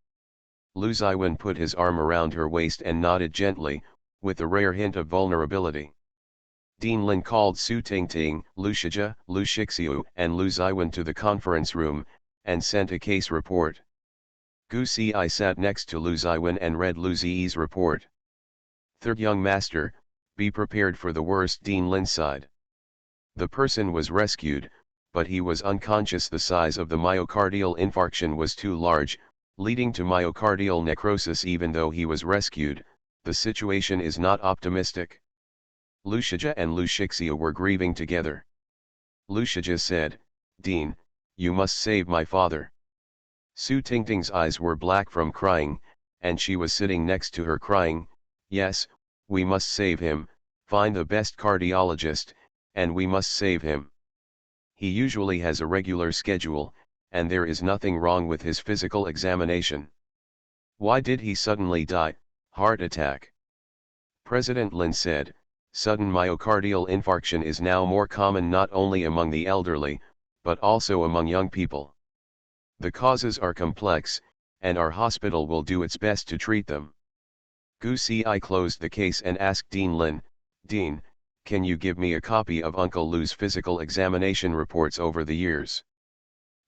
Lu Ziwen put his arm around her waist and nodded gently, with a rare hint of vulnerability. Dean Lin called Su Tingting, Lu Shijia, Lu Shixiu and Lu Ziwen to the conference room, and sent a case report. Gu Ci sat next to Lu Ziwen and read Lu Ziyi's report. Third young master, be prepared for the worst. Dean Lin sighed. The person was rescued, but he was unconscious. The size of the myocardial infarction was too large, leading to myocardial necrosis. Even though he was rescued, the situation is not optimistic. Lu Shijia and Lu Shixiu were grieving together. Lu Shijia said, Dean, you must save my father. Su Tingting's eyes were black from crying, and she was sitting next to her crying. Yes, we must save him, find the best cardiologist, and we must save him. He usually has a regular schedule, and there is nothing wrong with his physical examination. Why did he suddenly die? Heart attack. President Lin said, sudden myocardial infarction is now more common not only among the elderly, but also among young people. The causes are complex, and our hospital will do its best to treat them. Gu Ci closed the case and asked Dean Lin, Dean, can you give me a copy of Uncle Lu's physical examination reports over the years?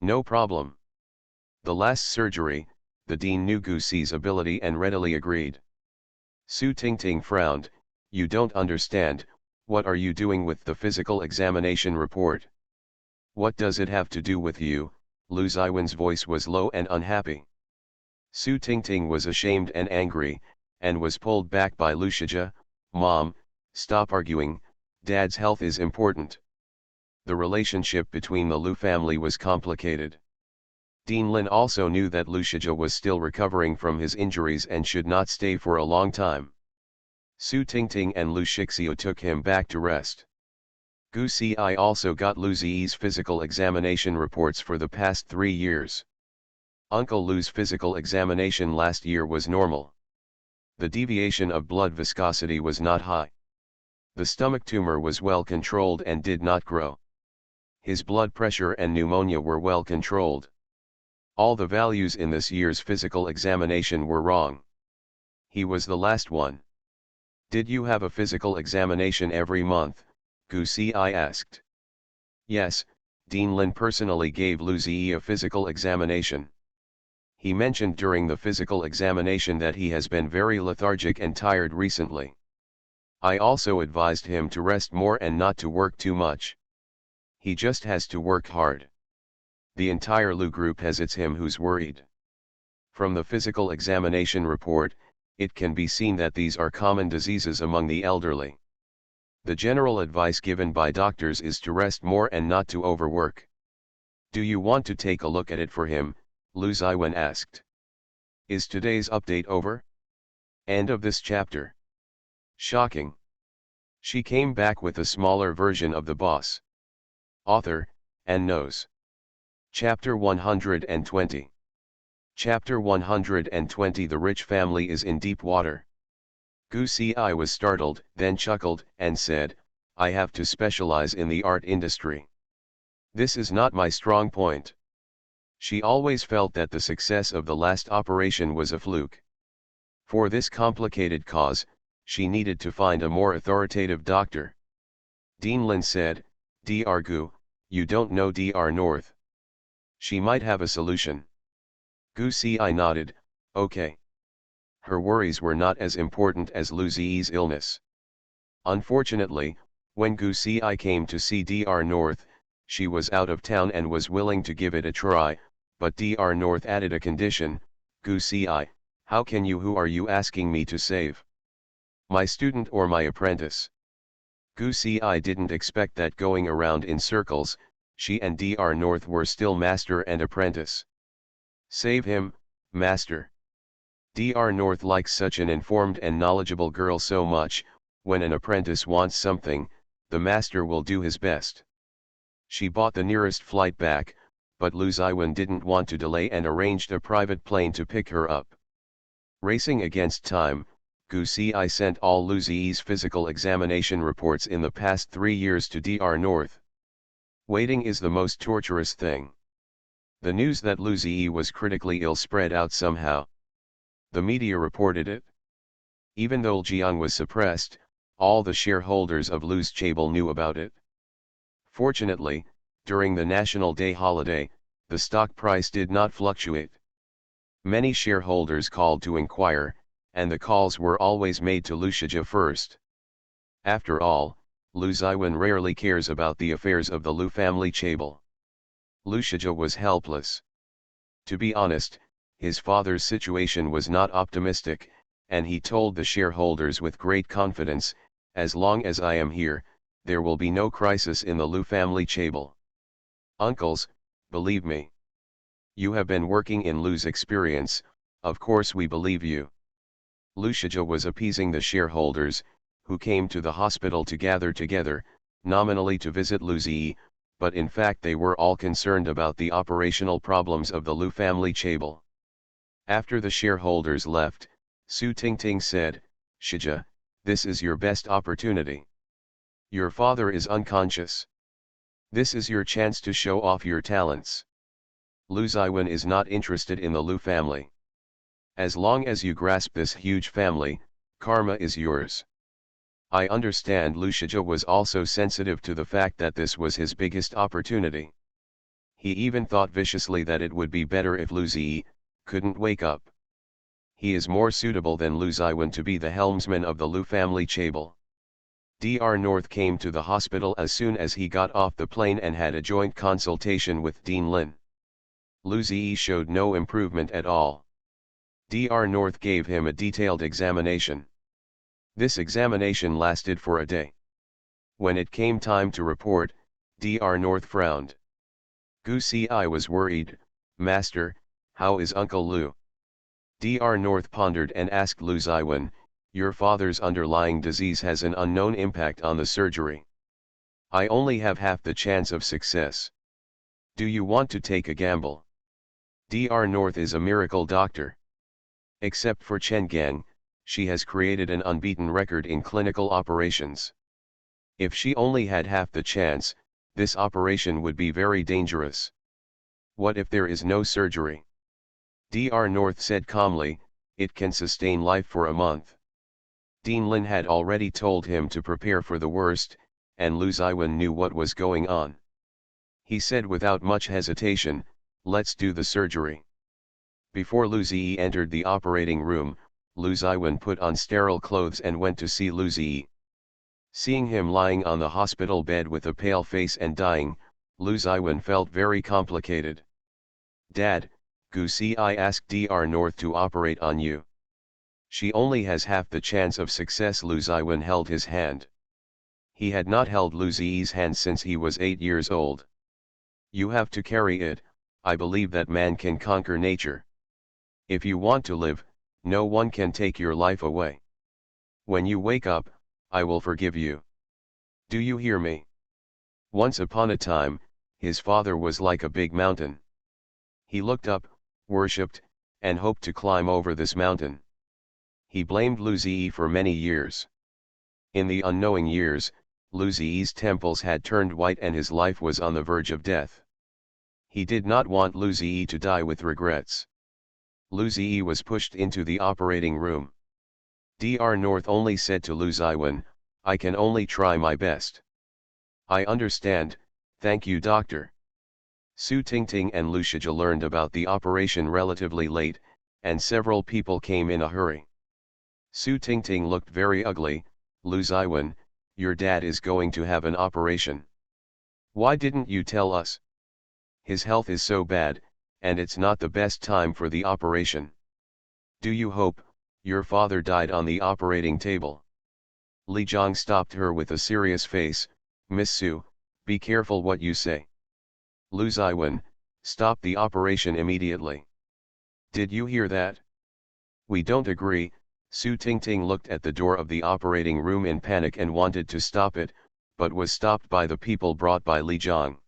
No problem. The last surgery, the Dean knew Gu Ci's ability and readily agreed. Su Tingting frowned, you don't understand, what are you doing with the physical examination report? What does it have to do with you? Lu Ziwen's voice was low and unhappy. Su Tingting was ashamed and angry, and was pulled back by Lu Shijia. Mom, stop arguing, Dad's health is important. The relationship between the Lu family was complicated. Dean Lin also knew that Lu Shijia was still recovering from his injuries and should not stay for a long time. Su Tingting and Lu Shixiu took him back to rest. Gu Si also got Lu Ziyi's physical examination reports for the past 3 years. Uncle Lu's physical examination last year was normal. The deviation of blood viscosity was not high. The stomach tumor was well controlled and did not grow. His blood pressure and pneumonia were well controlled. All the values in this year's physical examination were wrong. He was the last one. Did you have a physical examination every month? Gu Si asked. Yes, Dean Lin personally gave Lu Ziyi a physical examination. He mentioned during the physical examination that he has been very lethargic and tired recently. I also advised him to rest more and not to work too much. He just has to work hard. The entire Lu group has it's him who's worried. From the physical examination report, it can be seen that these are common diseases among the elderly. The general advice given by doctors is to rest more and not to overwork. Do you want to take a look at it for him? Lu Ziwen asked. Is today's update over? End of this chapter. Shocking. She came back with a smaller version of the boss. Author, and knows. Chapter 120. Chapter 120. The rich family is in deep water. Gu Si was startled, then chuckled, and said, I have to specialize in the art industry. This is not my strong point. She always felt that the success of the last operation was a fluke. For this complicated cause, she needed to find a more authoritative doctor. Dean Lin said, Dr. Gu, you don't know Dr. North. She might have a solution. Gu Si nodded, okay. Her worries were not as important as Lu Ziyi's illness. Unfortunately, when Gu Si came to see Dr. North, she was out of town and was willing to give it a try, but Dr. North added a condition, Gu Si, how can you? Who are you asking me to save? My student or my apprentice? Gu Si didn't expect that going around in circles, she and Dr. North were still master and apprentice. Save him, master. Dr. North likes such an informed and knowledgeable girl so much. When an apprentice wants something, the master will do his best. She bought the nearest flight back, but Lu Ziwen didn't want to delay and arranged a private plane to pick her up. Racing against time, Gu Si sent all Lu Ziyi's physical examination reports in the past 3 years to Dr. North. Waiting is the most torturous thing. The news that Lu Ziyi was critically ill spread out somehow. The media reported it. Even though Jiang was suppressed, all the shareholders of Lu's Chable knew about it. Fortunately, during the National Day holiday, the stock price did not fluctuate. Many shareholders called to inquire, and the calls were always made to Lu Shijia first. After all, Lu Ziwen rarely cares about the affairs of the Lu family Chable. Lu Shijia was helpless. To be honest, his father's situation was not optimistic, and he told the shareholders with great confidence, as long as I am here, there will be no crisis in the Lu family Chable. Uncles, believe me. You have been working in Lu's experience, of course we believe you. Lu Shijia was appeasing the shareholders, who came to the hospital to gather together, nominally to visit Lu Ziyi, but in fact they were all concerned about the operational problems of the Lu family Chable. After the shareholders left, Su Tingting said, Shijia, this is your best opportunity. Your father is unconscious. This is your chance to show off your talents. Lu Ziwen is not interested in the Lu family. As long as you grasp this huge family, karma is yours. I understand Lu Shijia was also sensitive to the fact that this was his biggest opportunity. He even thought viciously that it would be better if Lu Ziyi couldn't wake up. He is more suitable than Lu Ziwen to be the helmsman of the Lu family Chable. Dr. North came to the hospital as soon as he got off the plane and had a joint consultation with Dean Lin. Lu Ziyi showed no improvement at all. Dr. North gave him a detailed examination. This examination lasted for a day. When it came time to report, Dr. North frowned. Gu Si was worried, "Master, how is Uncle Lu?" Dr. North pondered and asked Lu Ziwen, "Your father's underlying disease has an unknown impact on the surgery. I only have half the chance of success. Do you want to take a gamble?" Dr. North is a miracle doctor. Except for Chen Gang, she has created an unbeaten record in clinical operations. If she only had half the chance, this operation would be very dangerous. What if there is no surgery? Dr. North said calmly, "It can sustain life for a month." Dean Lin had already told him to prepare for the worst, and Lu Ziwen knew what was going on. He said without much hesitation, "Let's do the surgery." Before Lu Ziyi entered the operating room, Lu Ziwen put on sterile clothes and went to see Lu Ziyi. Seeing him lying on the hospital bed with a pale face and dying, Lu Ziwen felt very complicated. "Dad, Gu Si asked Dr. North to operate on you. She only has half the chance of success." Lu Ziwen held his hand. He had not held Lu Ziyi's hand since he was 8 years old. "You have to carry it. I believe that man can conquer nature. If you want to live, no one can take your life away. When you wake up, I will forgive you. Do you hear me?" Once upon a time, his father was like a big mountain. He looked up, worshipped, and hoped to climb over this mountain. He blamed Lu Ziyi for many years. In the unknowing years, Lu Ziyi's temples had turned white and his life was on the verge of death. He did not want Lu Ziyi to die with regrets. Lu Ziyi was pushed into the operating room. Dr. North only said to Lu Ziwen, "I can only try my best." "I understand, thank you doctor." Su Tingting and Lu Shijia learned about the operation relatively late, and several people came in a hurry. Su Tingting looked very ugly. "Lu Ziwen, your dad is going to have an operation. Why didn't you tell us? His health is so bad, and it's not the best time for the operation. Do you hope your father died on the operating table?" Li Jiang stopped her with a serious face. "Miss Su, be careful what you say. Lu Ziwen, stop the operation immediately. Did you hear that?" "We don't agree." Su Tingting looked at the door of the operating room in panic and wanted to stop it, but was stopped by the people brought by Li Jiang.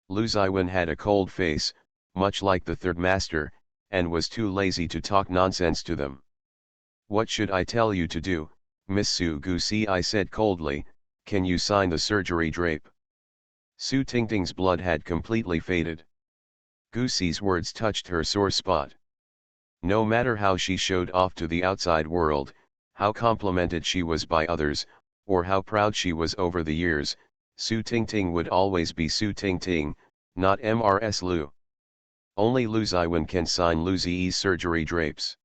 Lu Ziwen had a cold face, much like the third master, and was too lazy to talk nonsense to them. "What should I tell you to do, Miss Su?" Gu Si said coldly. "Can you sign the surgery drape?" Su Tingting's blood had completely faded. Gu Si's words touched her sore spot. No matter how she showed off to the outside world, how complimented she was by others, or how proud she was over the years, Su Tingting would always be Su Tingting, not Mrs. Lu. Only Lu Ziwen can sign Lu Ziyi's surgery drapes.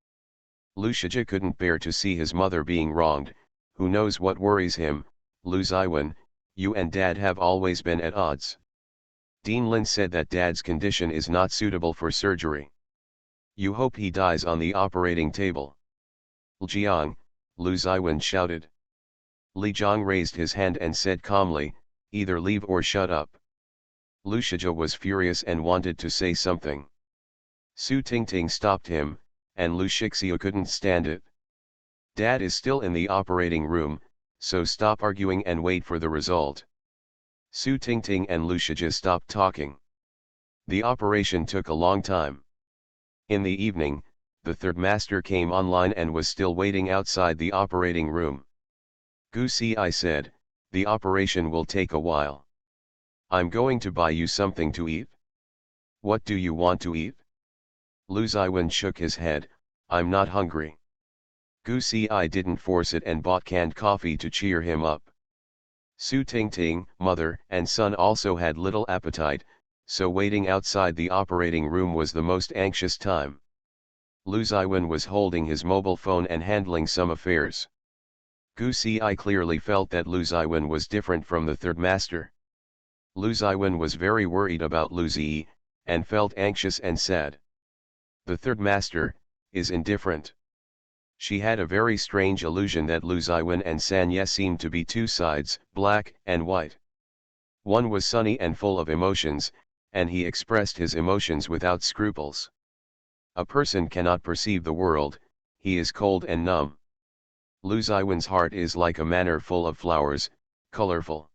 Lu Shijia couldn't bear to see his mother being wronged. "Who knows what worries him, Lu Ziwen, you and Dad have always been at odds. Dean Lin said that Dad's condition is not suitable for surgery. You hope he dies on the operating table." "Jiang," Lu Ziwen shouted. Li Jiang raised his hand and said calmly, "Either leave or shut up." Lu Shijia was furious and wanted to say something. Su Tingting stopped him, and Lu Shixiu couldn't stand it. "Dad is still in the operating room, so stop arguing and wait for the result." Su Tingting and Lu Shijia stopped talking. The operation took a long time. In the evening, the third master came online and was still waiting outside the operating room. Gu Si said, "The operation will take a while. I'm going to buy you something to eat." "What do you want to eat?" Lu Ziwen shook his head, "I'm not hungry." Gu Si didn't force it and bought canned coffee to cheer him up. Su Tingting, mother and son also had little appetite, so waiting outside the operating room was the most anxious time. Lu Ziwen was holding his mobile phone and handling some affairs. Gu Si clearly felt that Lu Ziwen was different from the third master. Lu Ziwen was very worried about Lu Ziyi, and felt anxious and sad. The third master is indifferent. She had a very strange illusion that Lu Ziwen and Sanya seemed to be two sides, black and white. One was sunny and full of emotions, and he expressed his emotions without scruples. A person cannot perceive the world, he is cold and numb. Lu Ziwen's heart is like a manor full of flowers, colorful.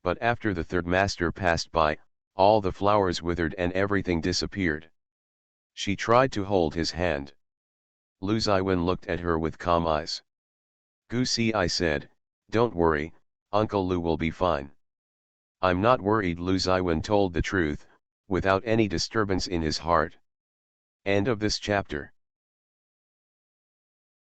But after the third master passed by, all the flowers withered and everything disappeared. She tried to hold his hand. Lu Ziwen looked at her with calm eyes. Gu Si I said, "Don't worry, Uncle Lu will be fine." "I'm not worried," Lu Ziwen told the truth, without any disturbance in his heart. End of this chapter.